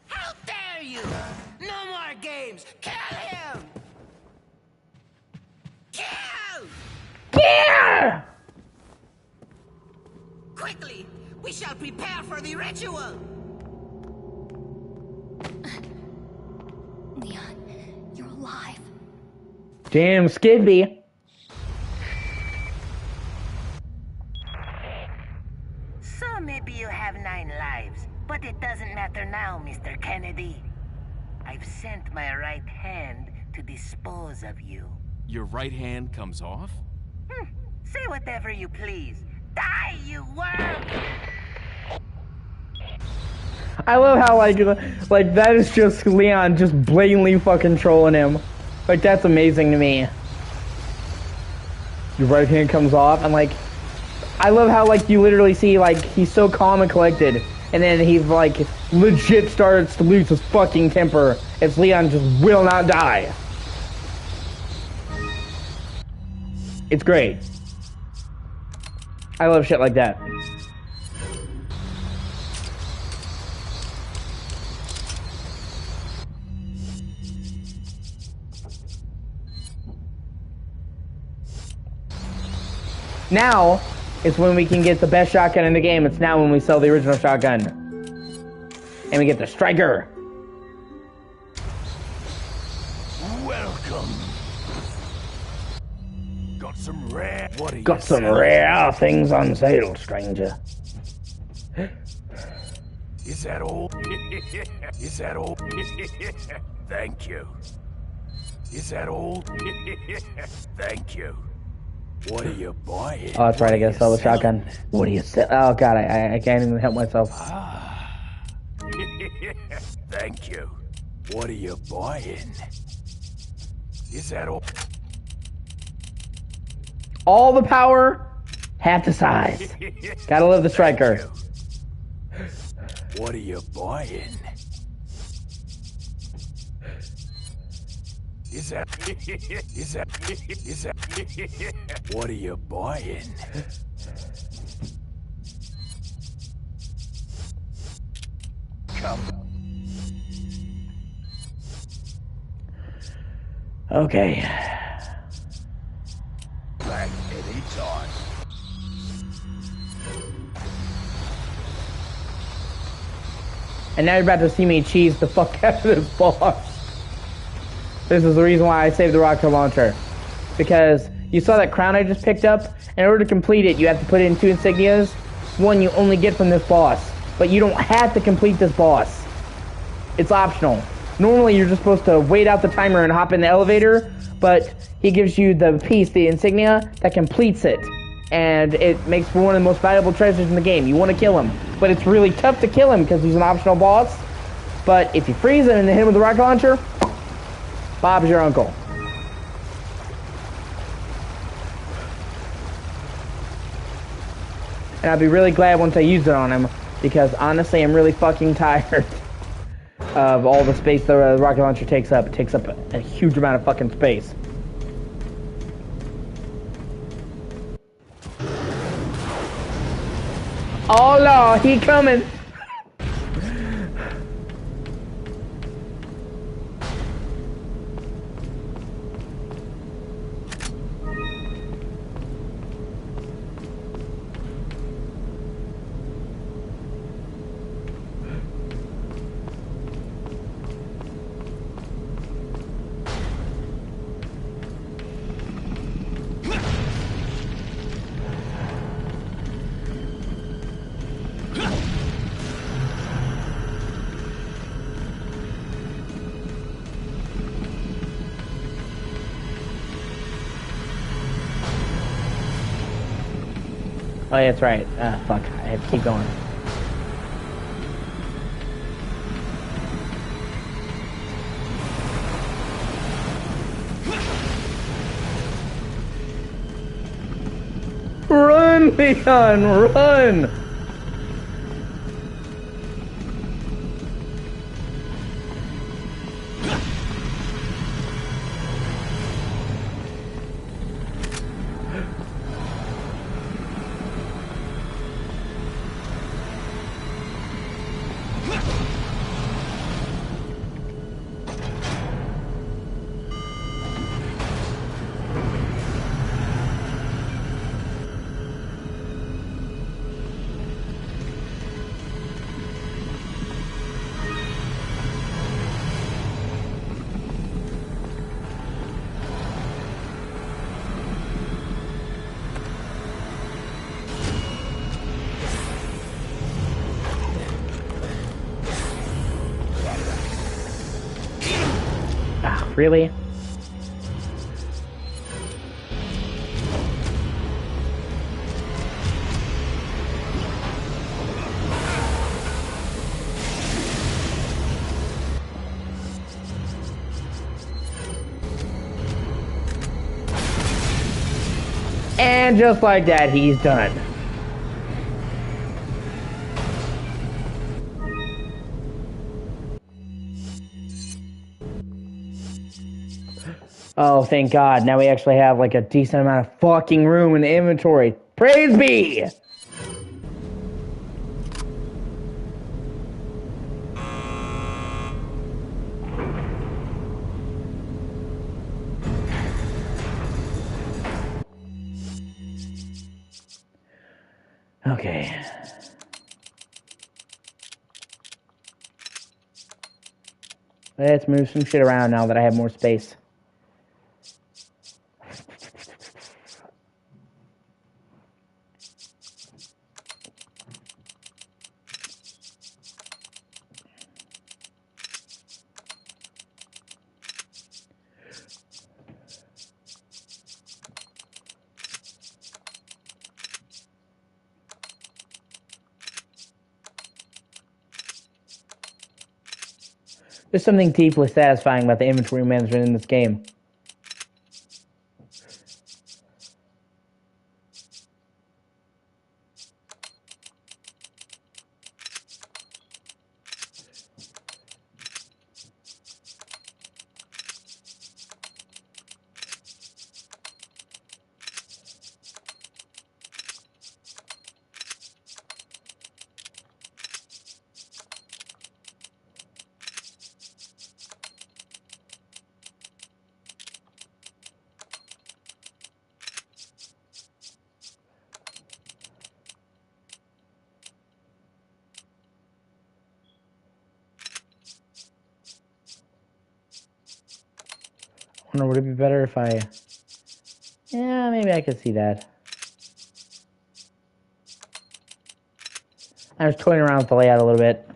How dare you! No more games! Kill him! Kill! Yeah! Quickly! We shall prepare for the ritual! Leon, you're alive. Damn, Skippy. So maybe you have 9 lives, but it doesn't matter now, Mr. Kennedy. I've sent my right hand to dispose of you. Your right hand comes off? Say whatever you please. Die, you worm! I love how, like, that is just Leon just blatantly fucking trolling him. Like, that's amazing to me. Your right hand comes off, and, like, I love how, like, you literally see, like, he's so calm and collected, and then he, like, legit starts to lose his fucking temper as Leon just will not die. It's great. I love shit like that. Now is when we can get the best shotgun in the game. It's now when we sell the original shotgun. And we get the striker. Come. Got some rare. What are you Got some selling? rare things on sale, stranger. Is that all? Is that all? Thank you. Is that all? Thank you. What are you buying? Oh, that's right. I gotta sell the selling? shotgun. What do you sell? Oh god, I can't even help myself. Thank you. What are you buying? Is that all? All the power, half the size. Gotta love the striker. Thank you. What are you buying? Is that? Is that? What are you buying? Come. Okay. Back anytime. And now you're about to see me cheese the fuck out of this boss. This is the reason why I saved the rocket launcher. Because you saw that crown I just picked up? In order to complete it, you have to put in 2 insignias. One you only get from this boss. But you don't have to complete this boss. It's optional. Normally you're just supposed to wait out the timer and hop in the elevator, but he gives you the piece, the insignia, that completes it. And it makes for one of the most valuable treasures in the game. You want to kill him. But it's really tough to kill him because he's an optional boss. But if you freeze him and then hit him with the rocket launcher, Bob's your uncle. And I'll be really glad once I use it on him, because honestly I'm really fucking tired of all the space the rocket launcher takes up. It takes up a huge amount of fucking space. Oh no, he coming! Oh yeah, that's right. Fuck. I have to keep going. Run, Leon, run! Really? And just like that, he's done. Oh, thank God. Now we actually have like a decent amount of fucking room in the inventory. Praise be! Okay. Let's move some shit around now that I have more space. There's something deeply satisfying about the inventory management in this game. I wonder, would it be better if I... Yeah, maybe I could see that. I was toying around with the layout a little bit.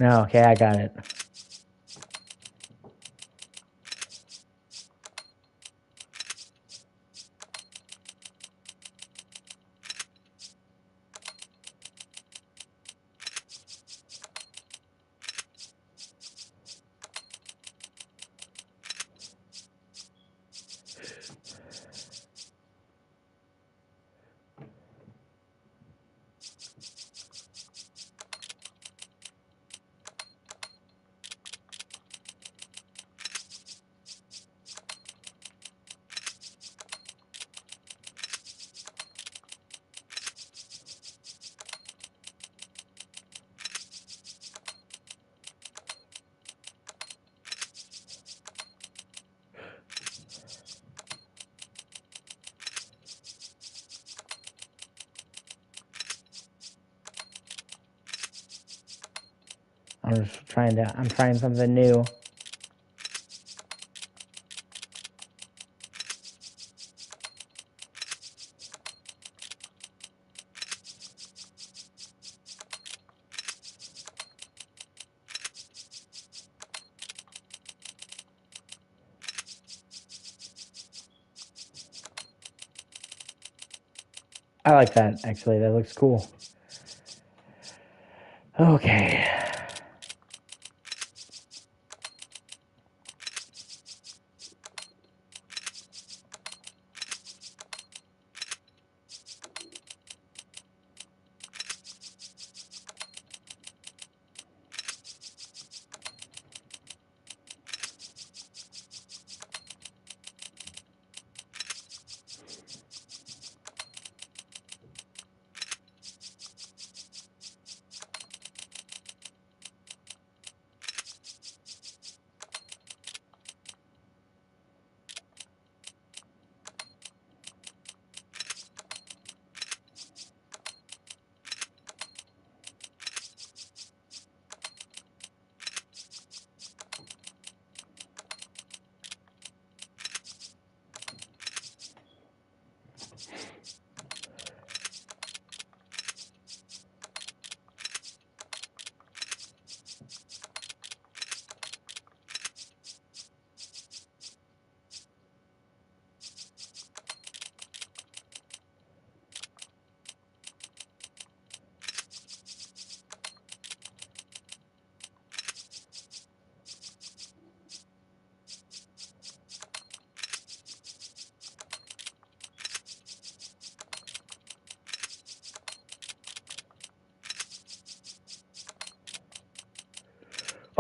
No, okay, I got it. I'm trying something new. I like that, actually. That looks cool. Okay.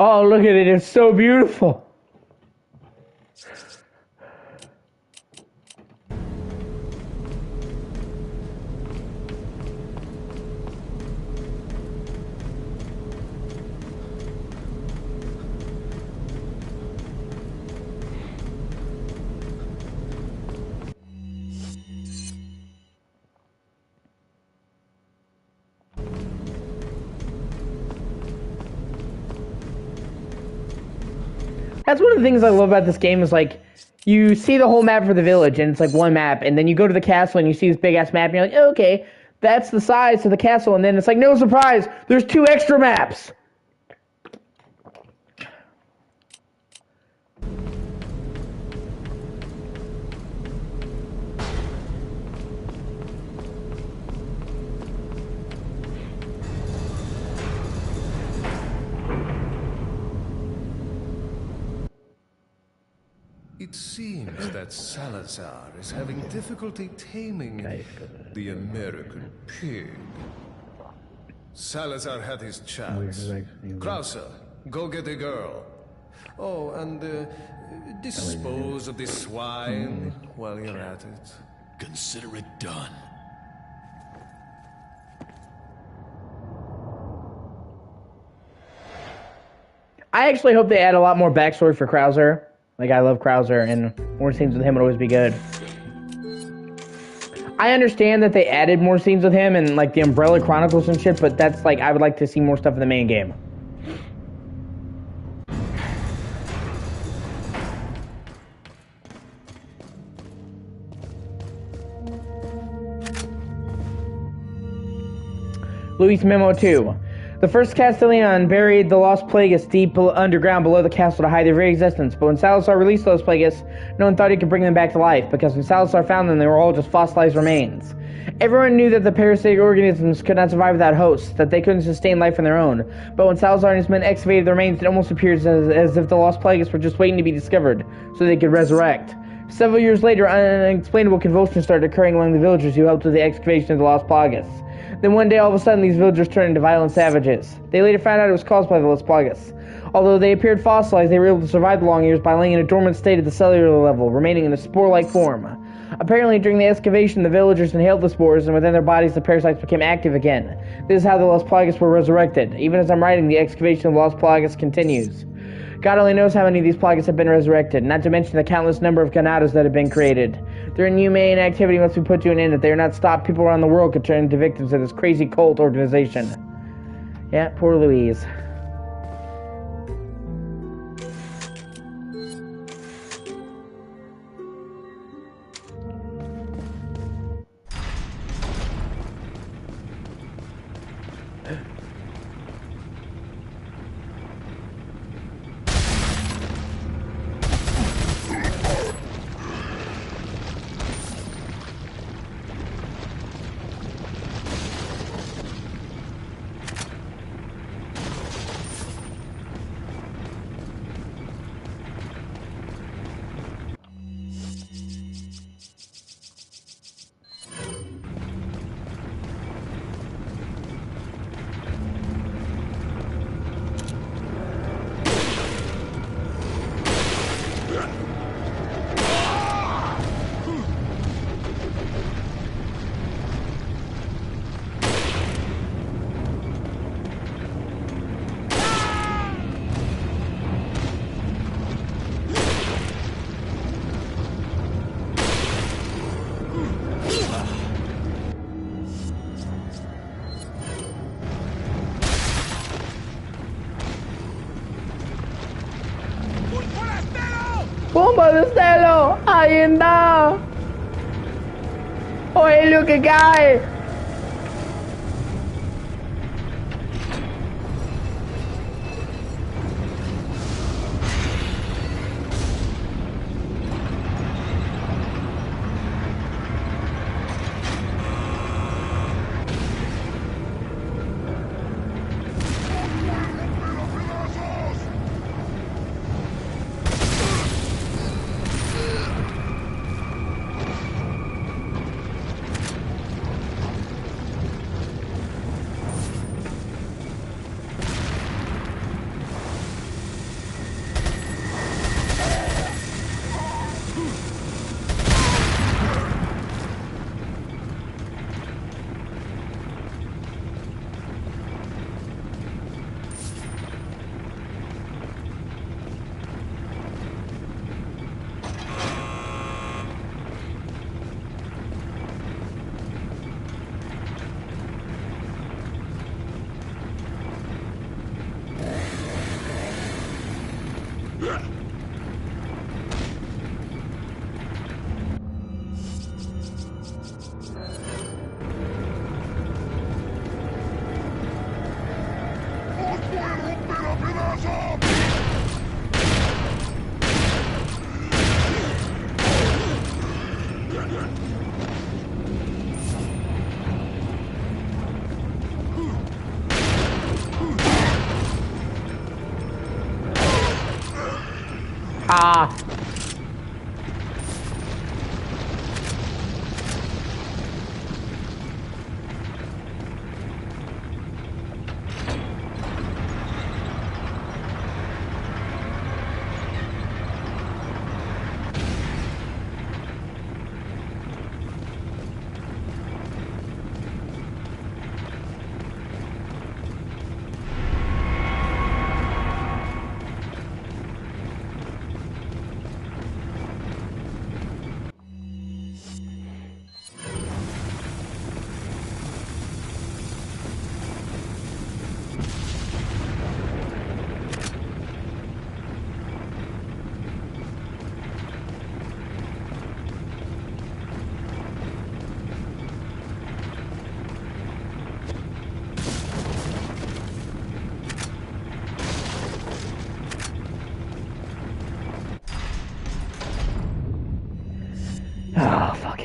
Oh, look at it. It's so beautiful. That's one of the things I love about this game is, like, you see the whole map for the village, and it's like one map, and then you go to the castle, and you see this big-ass map, and you're like, oh, okay, that's the size of the castle, and then it's like, no surprise, there's 2 extra maps! It seems that Salazar is having difficulty taming the American pig. Salazar had his chance. Krauser, go get a girl. Oh, and dispose of this swine while you're at it. Consider it done. I actually hope they add a lot more backstory for Krauser. Like, I love Krauser, and more scenes with him would always be good. I understand that they added more scenes with him and, like, the Umbrella Chronicles and shit, but that's, like, I would like to see more stuff in the main game. Luis Memo 2. The first Castellan buried the lost Plagueis deep underground below the castle to hide their very existence, but when Salazar released those Plagueis, no one thought he could bring them back to life, because when Salazar found them, they were all just fossilized remains. Everyone knew that the parasitic organisms could not survive without hosts, that they couldn't sustain life on their own, but when Salazar and his men excavated the remains, it almost appears as if the lost Plagueis were just waiting to be discovered, so they could resurrect. Several years later, unexplainable convulsions started occurring among the villagers who helped with the excavation of the lost Plagueis. Then one day, all of a sudden, these villagers turned into violent savages. They later found out it was caused by the Lost Plagueis. Although they appeared fossilized, they were able to survive the long years by laying in a dormant state at the cellular level, remaining in a spore-like form. Apparently, during the excavation, the villagers inhaled the spores, and within their bodies, the parasites became active again. This is how the Lost Plagueis were resurrected. Even as I'm writing, the excavation of the Lost Plagueis continues. God only knows how many of these Plagueis have been resurrected, not to mention the countless number of Ganados that have been created. Their inhumane activity must be put to an end. If they are not stopped, people around the world could turn into victims of this crazy cult organization. Yeah, poor Louise. ¡Bomba de celo! ¡Ahí está! ¡Oh, Helio que cae!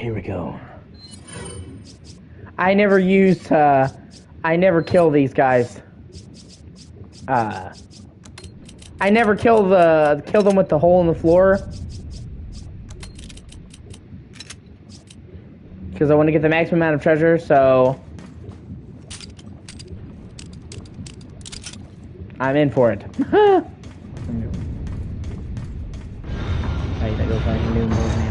here we go. I never used, I never kill these guys. I never kill them with the hole in the floor. Because I want to get the maximum amount of treasure, so... I'm in for it. Right, that goes like a new man.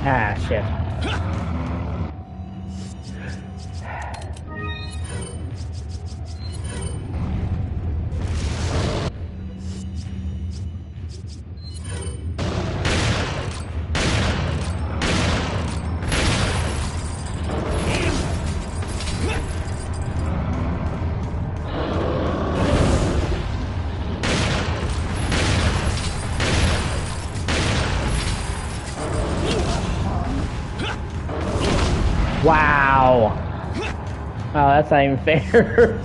Ah, shit. Wow. Oh, that's not even fair.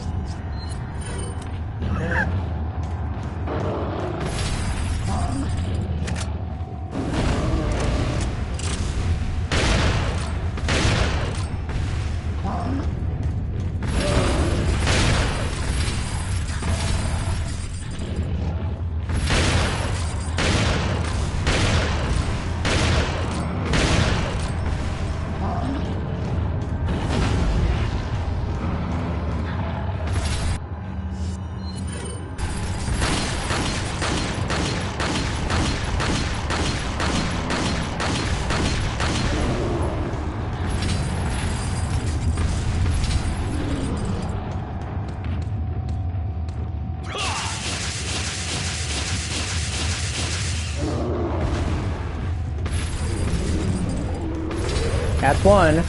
That's one.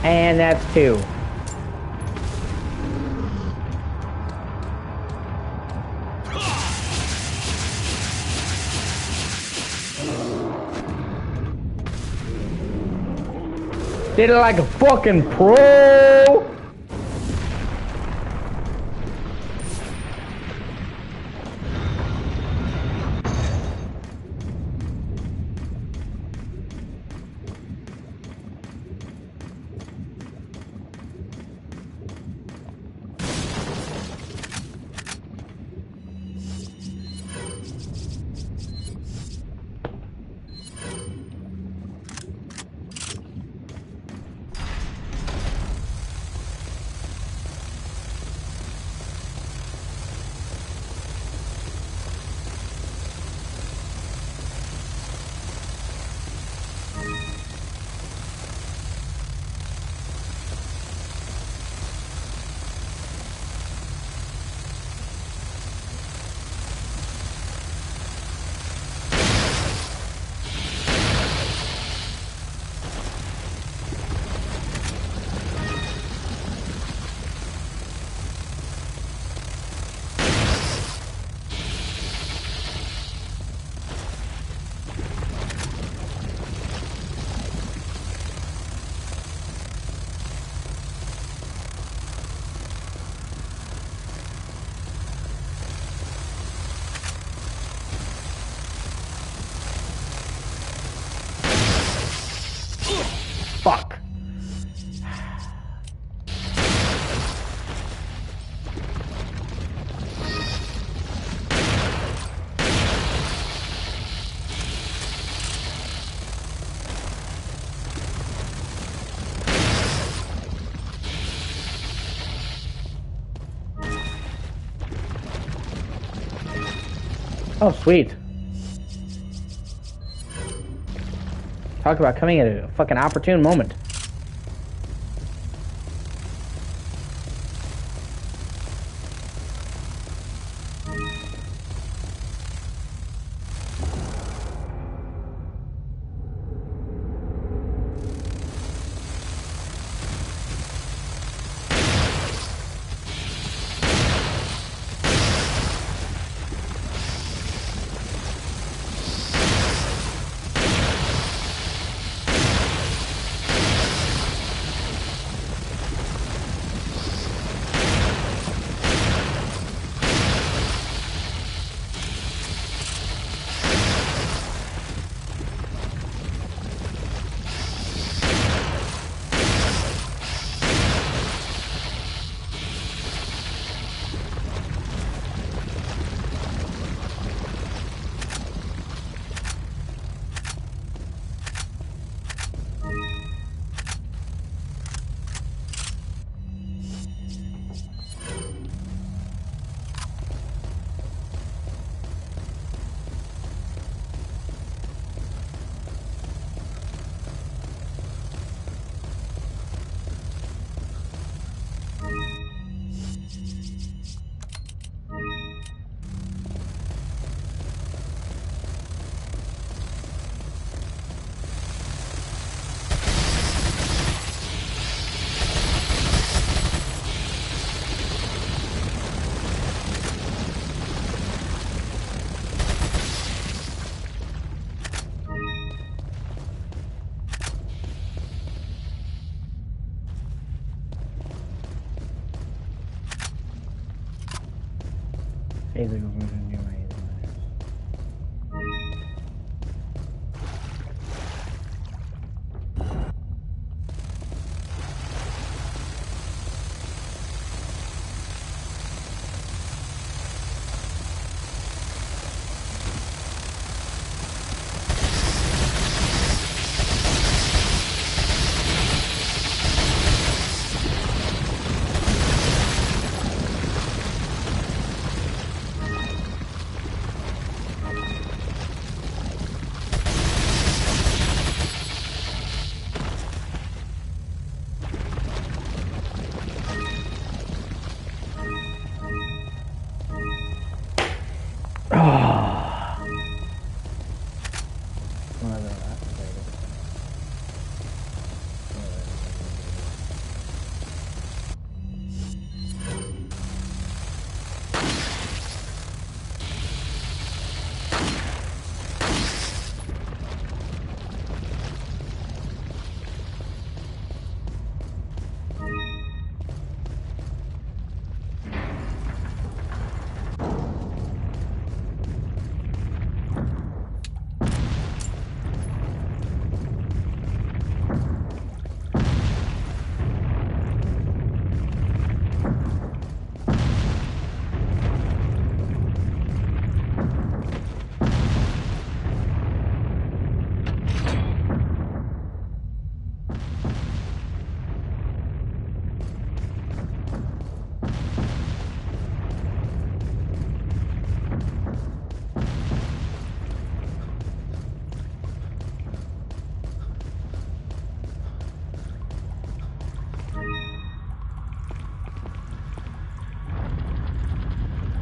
And that's two. Did it like a fucking pro! Fuck. Oh, sweet. Talk about coming at a fucking opportune moment.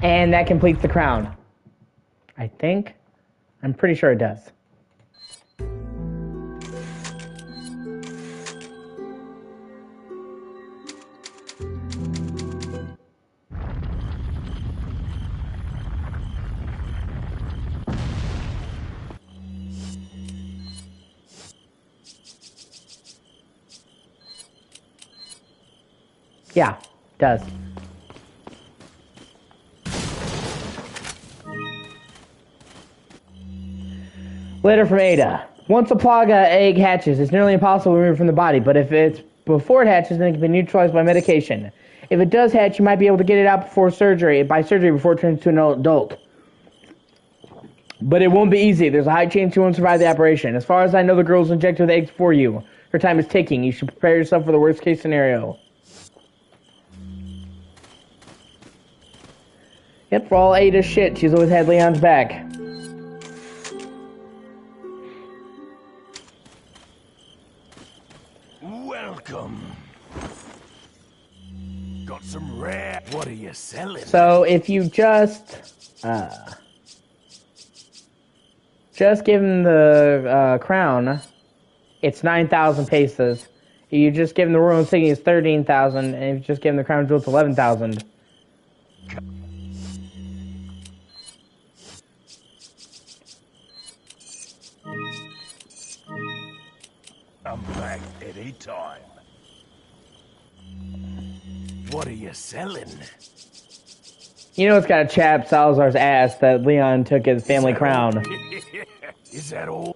And that completes the crown. I think. I'm pretty sure it does. Yeah, it does. Letter from Ada. Once a plaga egg hatches, it's nearly impossible to remove from the body, but if it's before it hatches, then it can be neutralized by medication. If it does hatch, you might be able to get it out before surgery, before it turns to an adult. But it won't be easy. There's a high chance you won't survive the operation. As far as I know, the girl was injected with eggs for you. Her time is ticking. You should prepare yourself for the worst case scenario. Yep, for all Ada's shit, she's always had Leon's back. Welcome. Got some rare. What are you selling? So if you just give him the crown, it's 9,000 pesos. If you just give him the royal insignia, it's 13,000, and if you just give him the crown jewel, it's 11,000. I'm back anytime. What are you selling? You know it's got to chap Salazar's ass that Leon took his family crown. Is that all?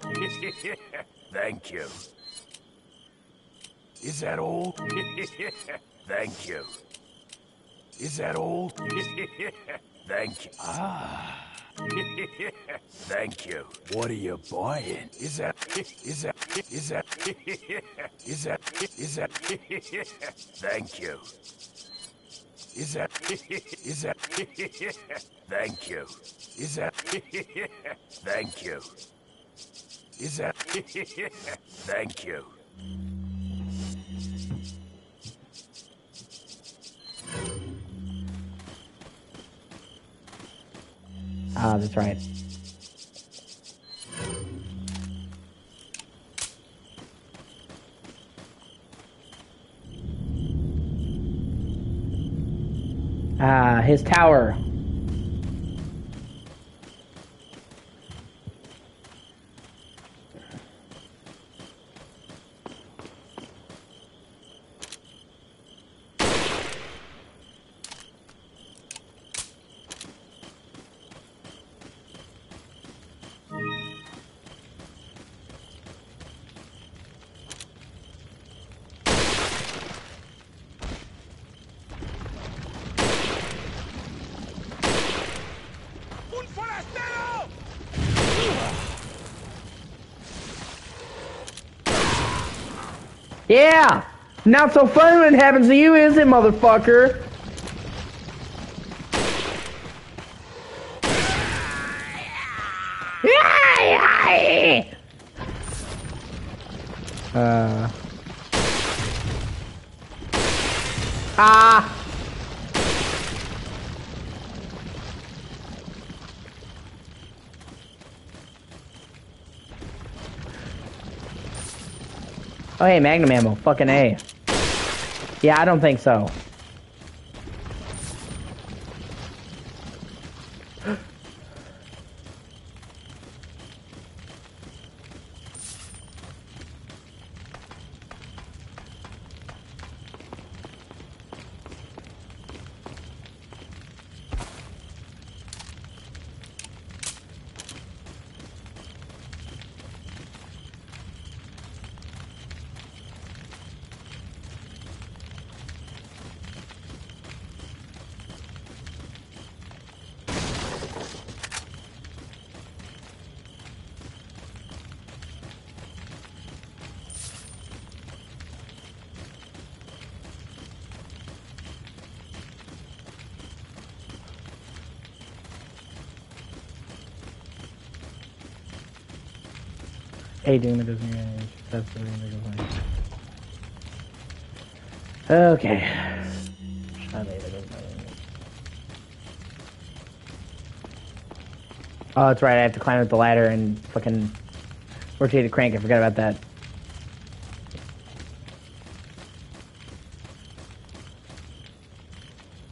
Thank you. Is that all? Thank you. Is that all? Thank you. Ah. Thank you. What are you buying? Is that thank you. Is that thank you. Is that thank you. Is that thank you. Ah, that's right. Ah, his tower. Yeah! Not so fun when it happens to you, is it, motherfucker? Ah! Oh, hey, magnum ammo. Fucking A. Yeah, I don't think so. A doing the Disney range. That's the remake. Okay. Oh, that's right. I have to climb up the ladder and fucking rotate the crank. I forgot about that.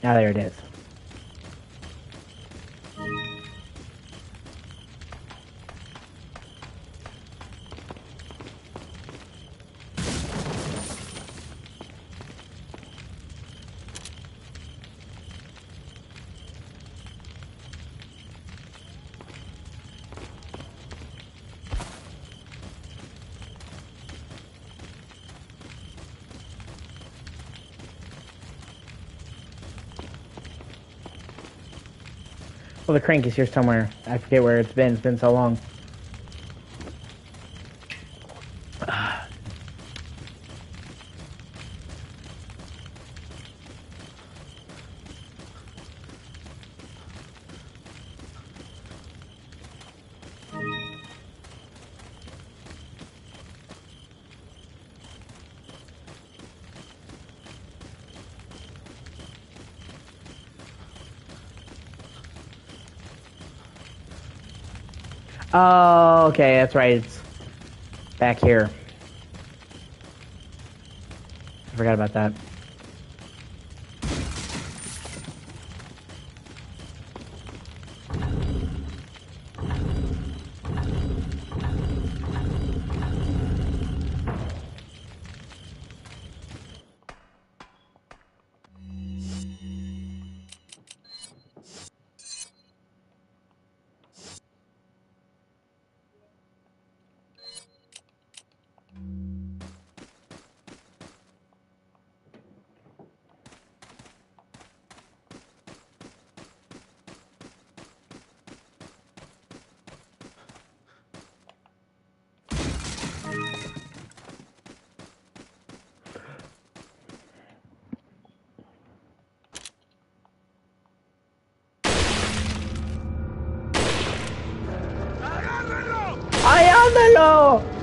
Ah, there it is. Well, the crank is here somewhere. I forget where it's been. It's been so long. Oh, okay, that's right. It's back here. I forgot about that. ¡Ayándalo!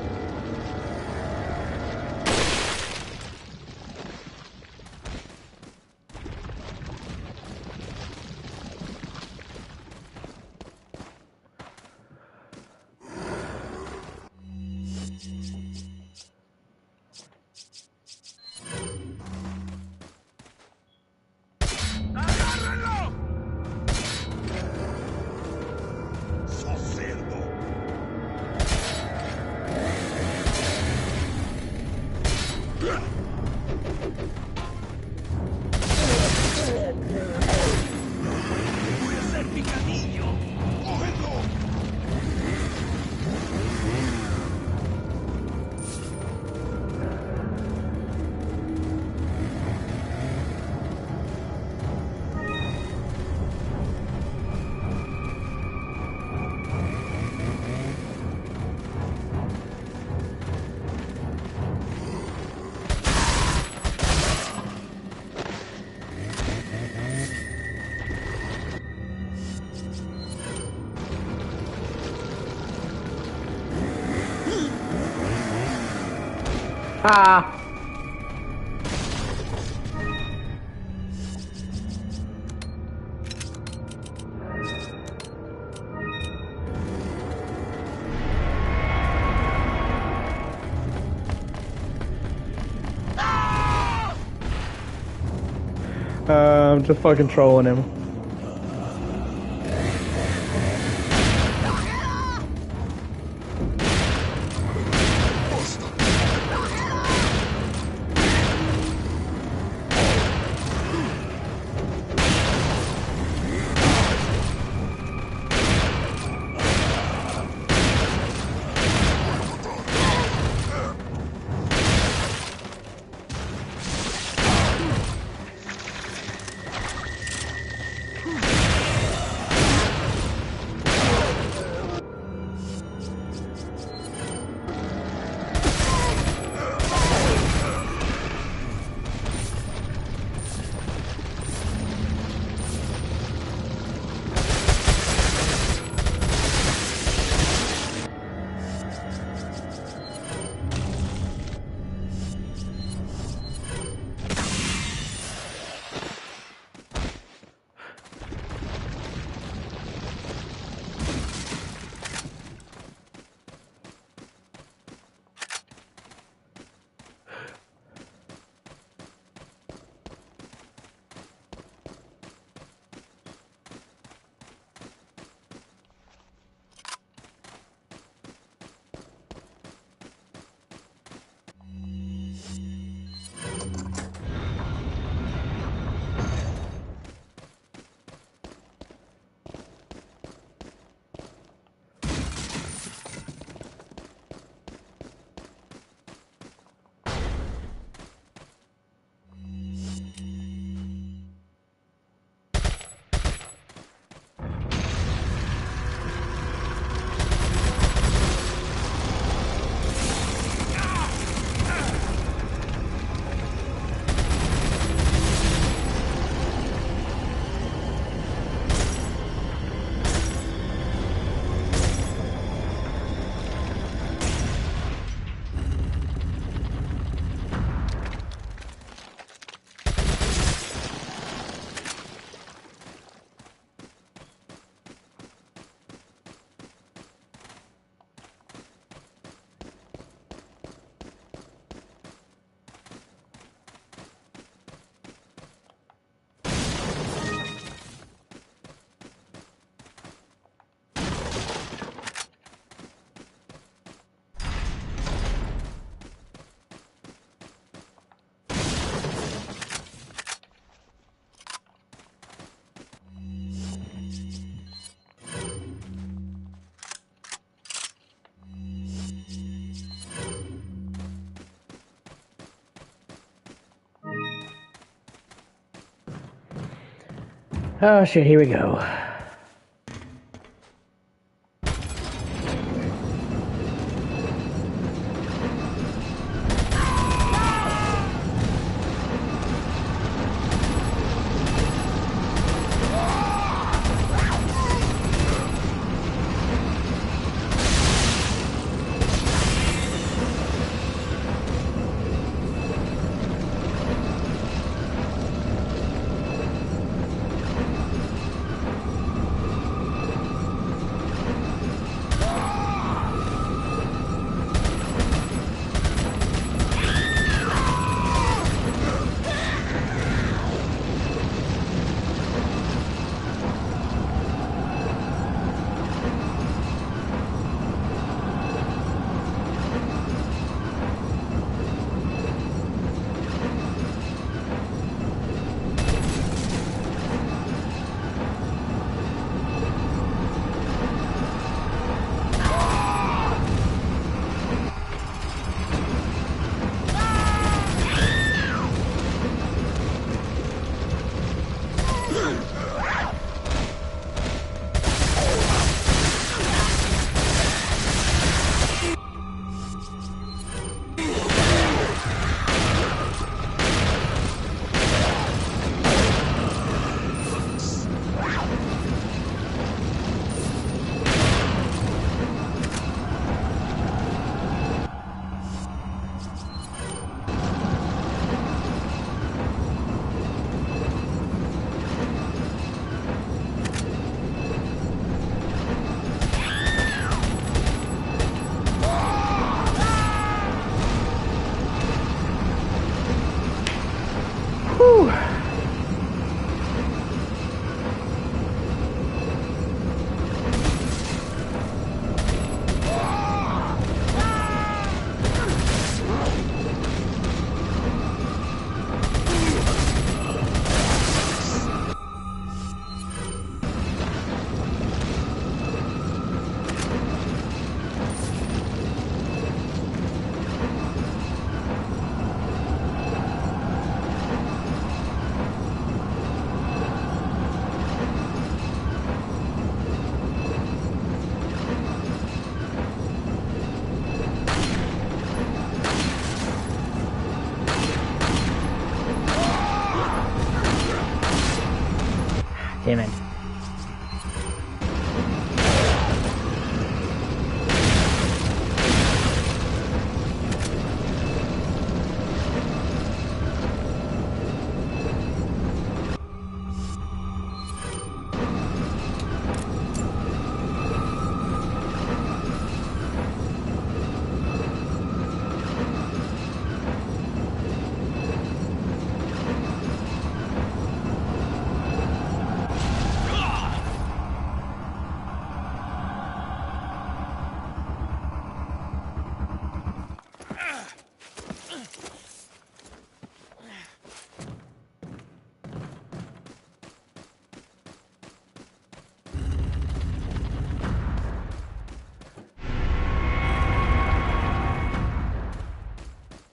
Ah. I'm just fucking trolling him. Oh shit, here we go.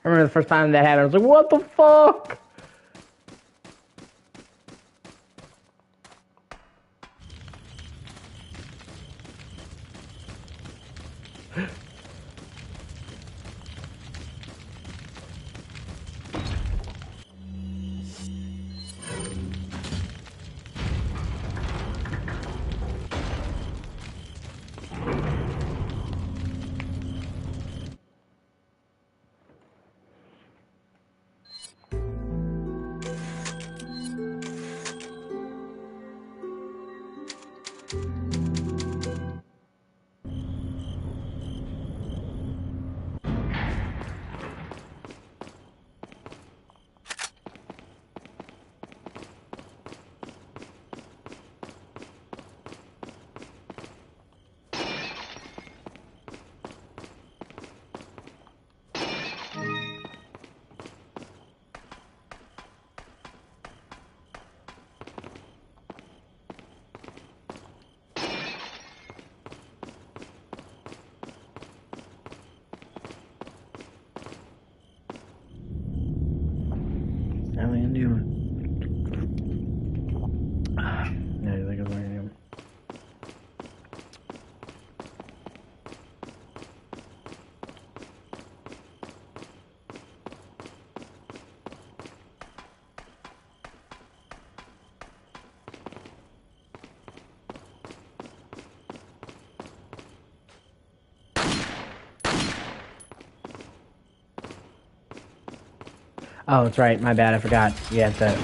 I remember the first time that happened. I was like, what the fuck? How are you doing? No, you think I'm going to do? Oh, that's right. My bad. I forgot. You have to.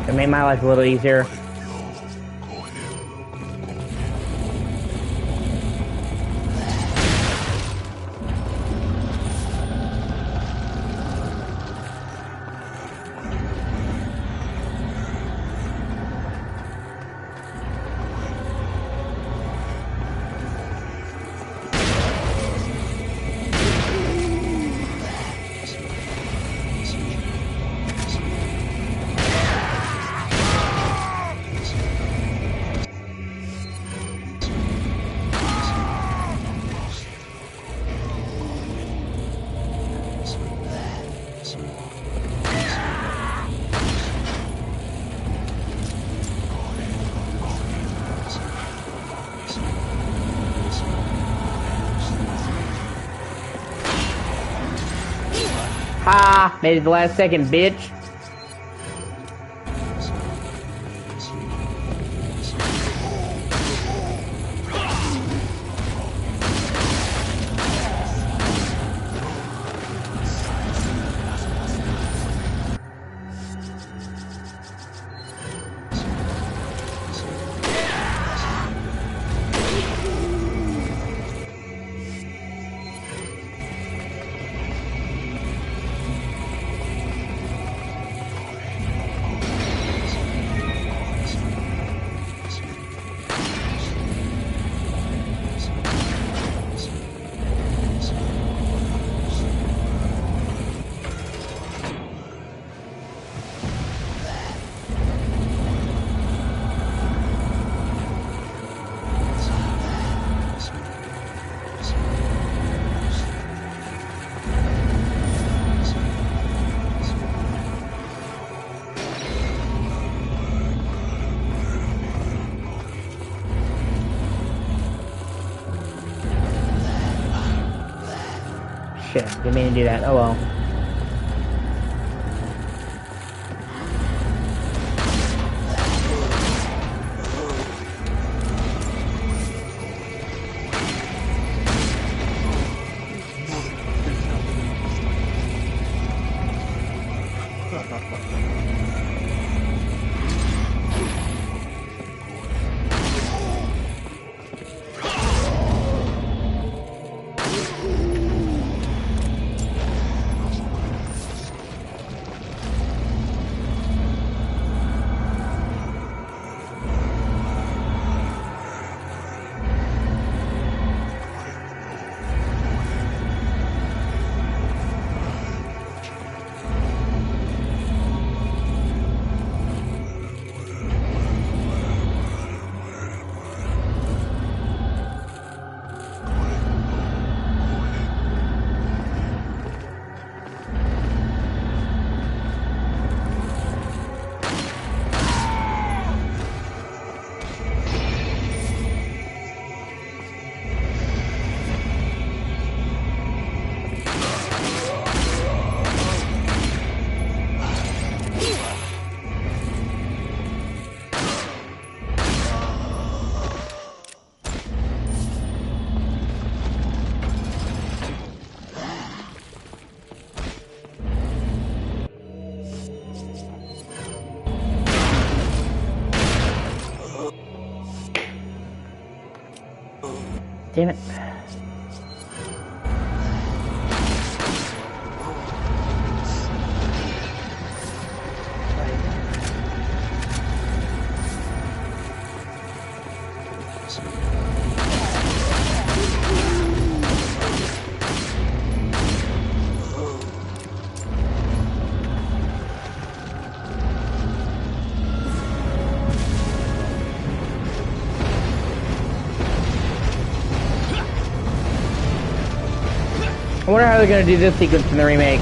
It made my life a little easier. Ha! Made it the last second, bitch. Shit, didn't mean to do that. Oh well. Damn it. I wonder how they're gonna do this sequence in the remake.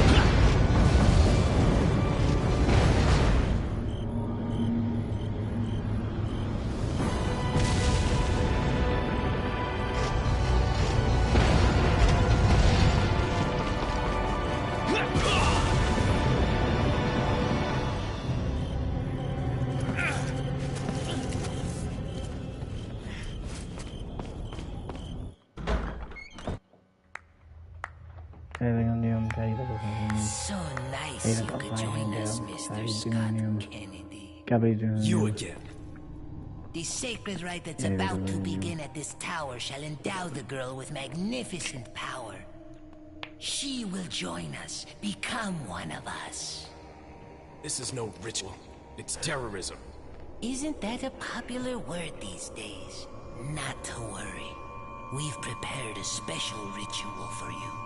So nice you could join us, Mr. Scott Kennedy. You again. The sacred rite that's about to begin at this tower shall endow the girl with magnificent power. She will join us, become one of us. This is no ritual. It's terrorism. Isn't that a popular word these days? Not to worry. We've prepared a special ritual for you.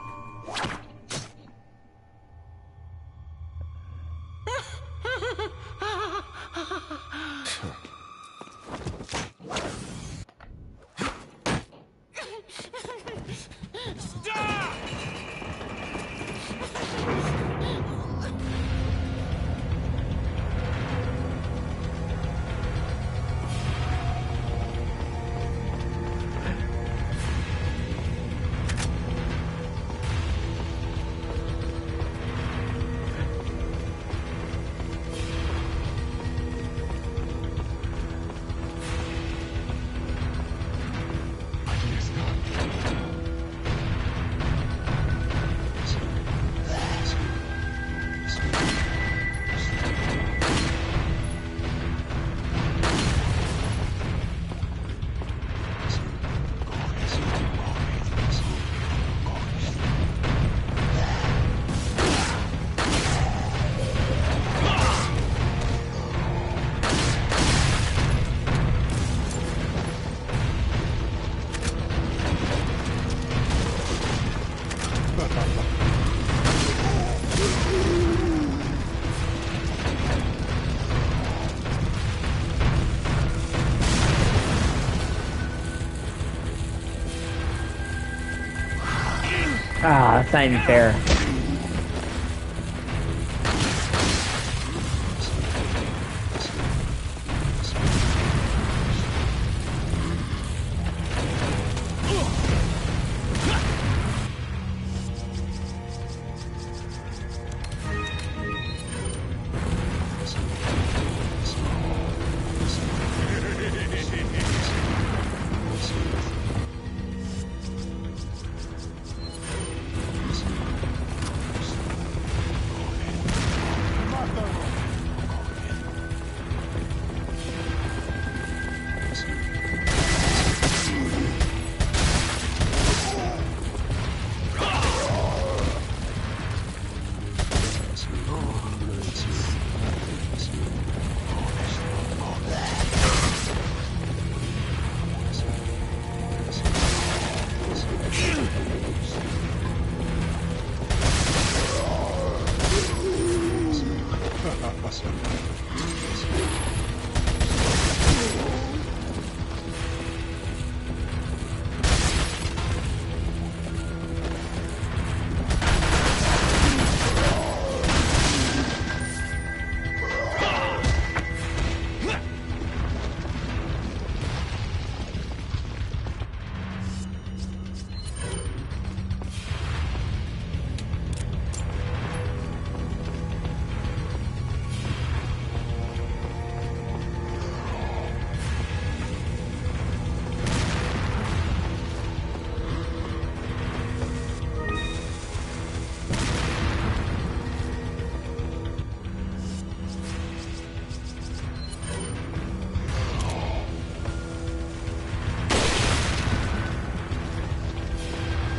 Ah, that's not even fair.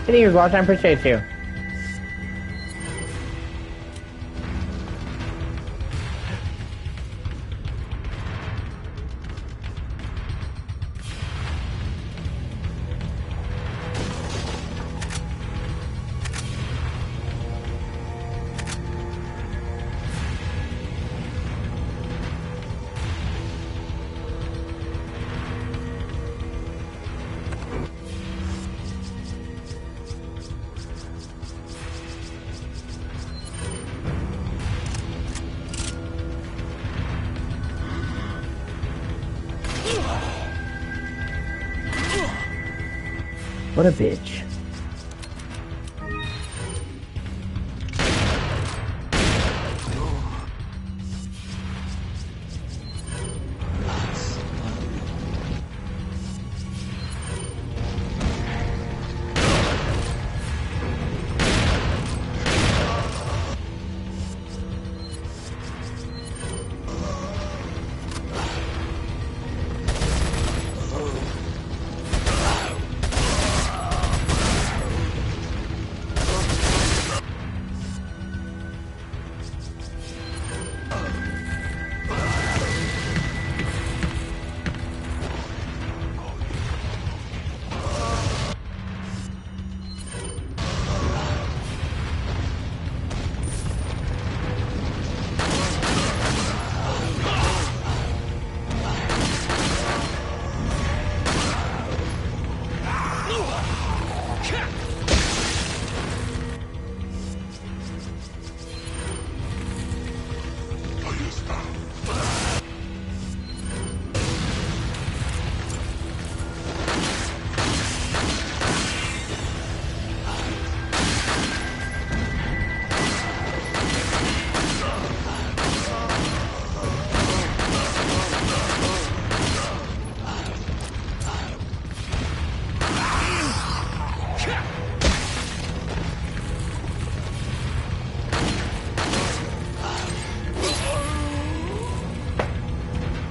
Hitting you, Watch. I appreciate you. What a bitch.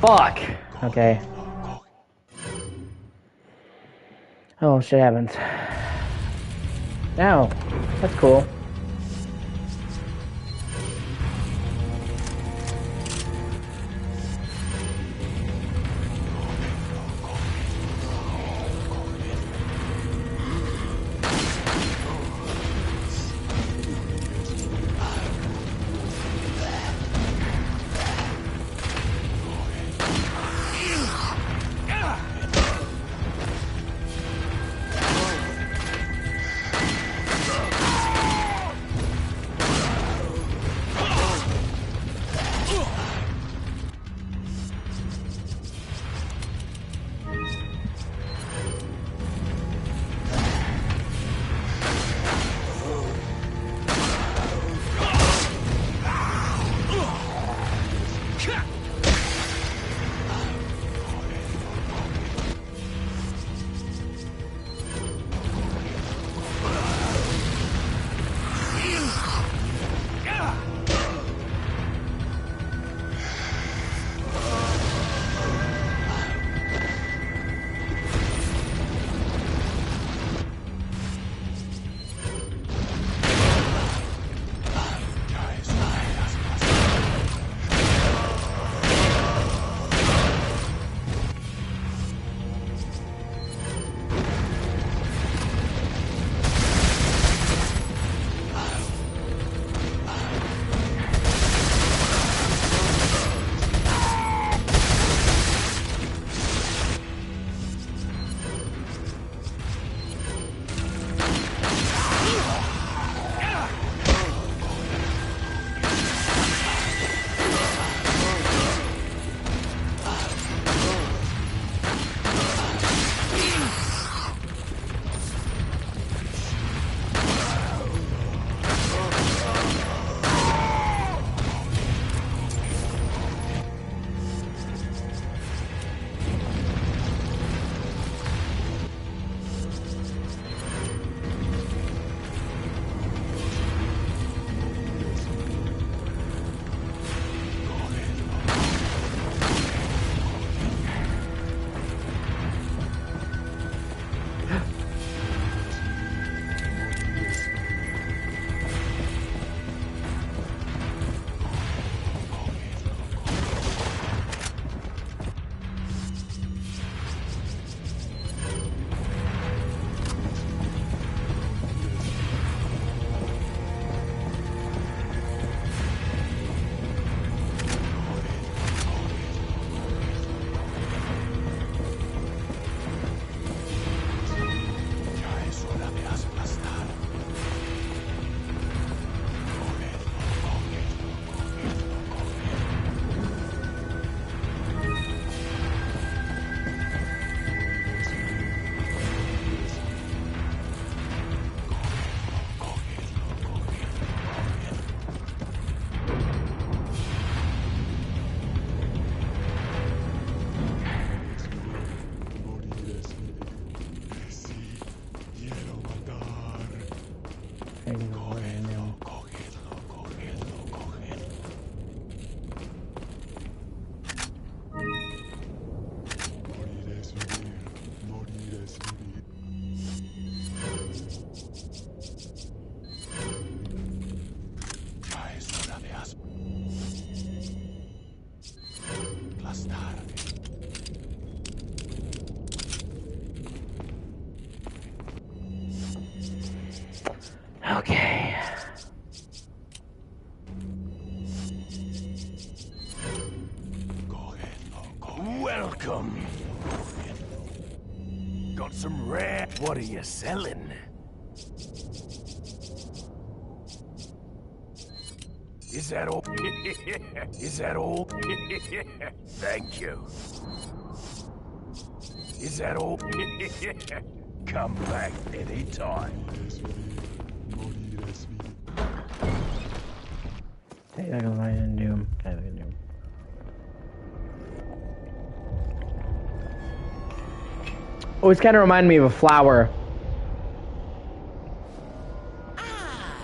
Fuck. Okay. Oh, shit happens. Now, that's cool. Welcome. Got some rare. What are you selling? Is that all? Is that all? Thank you. Is that all? Come back anytime. Take that light and doom. Take that doom. Oh, it's kind of reminding me of a flower. Ah,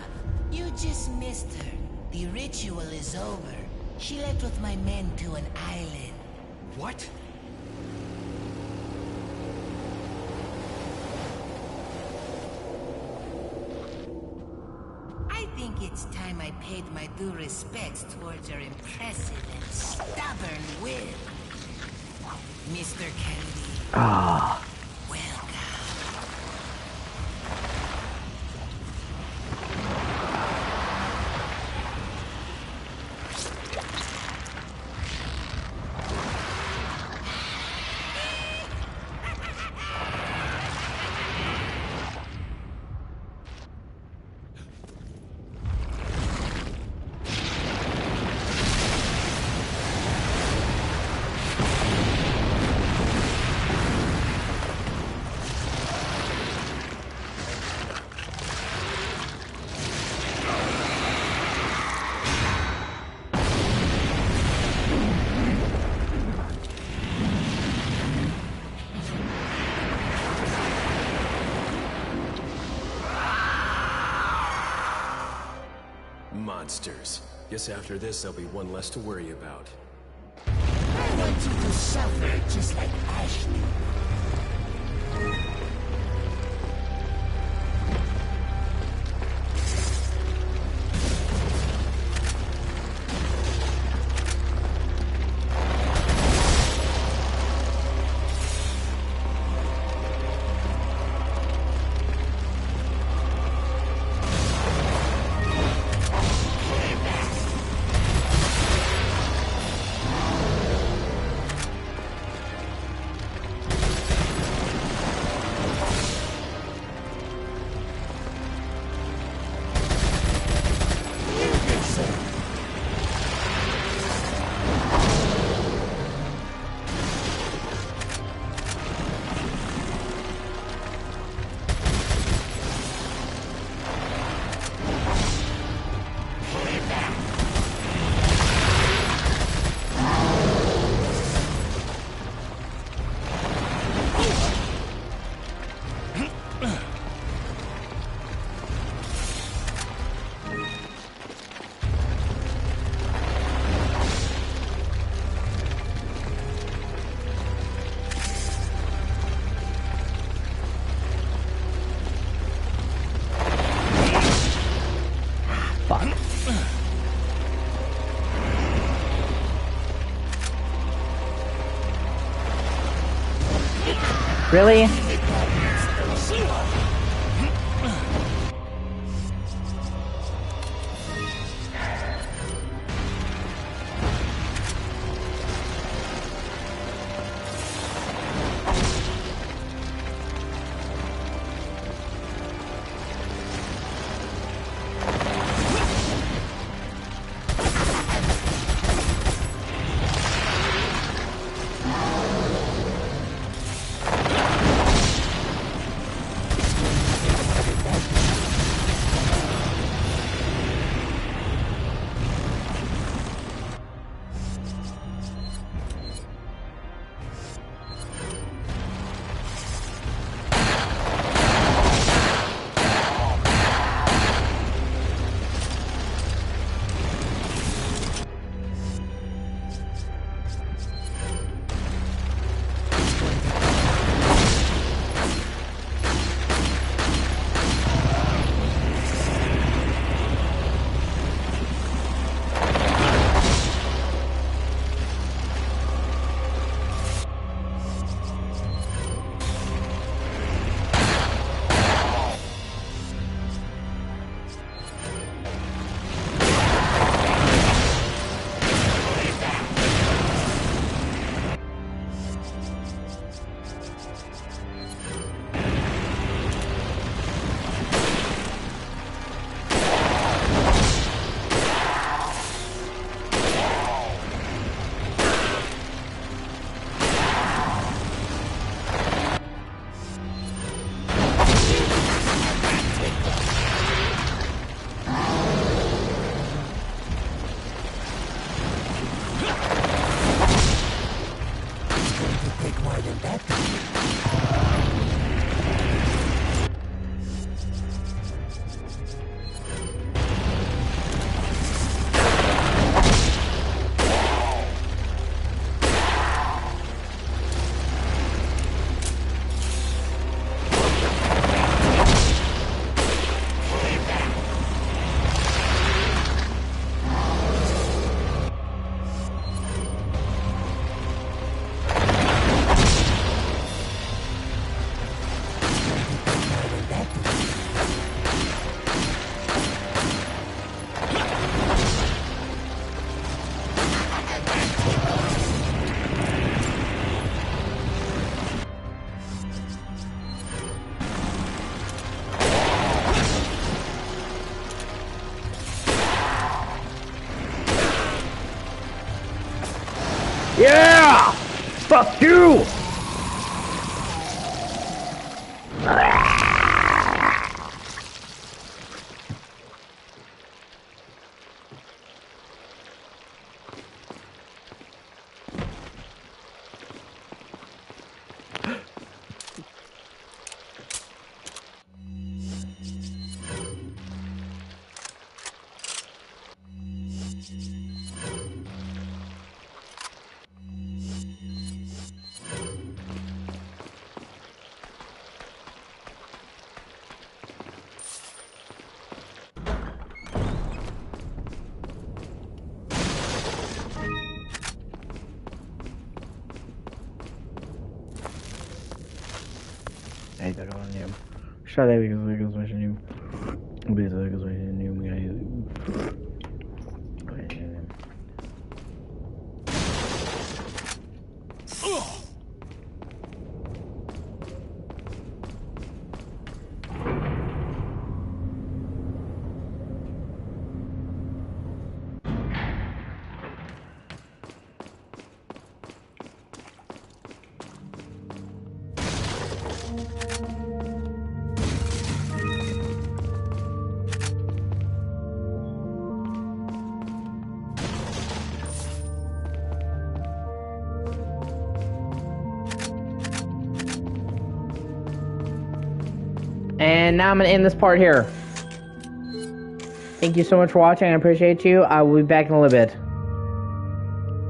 you just missed her. The ritual is over. She left with my men to an island. What? I think it's time I paid my due respects towards your impressive and stubborn will. Mr. Kennedy. Ah. Welcome. Monsters. Guess after this, there'll be one less to worry about. I want you to suffer just like Ashley. Really? take more than that. Yeah! Fuck you! Ahí te acabo de niệm. Sao đây cái gì new. Bây giờ cái gì new ngay. And now I'm going to end this part here. Thank you so much for watching. I appreciate you. I will be back in a little bit.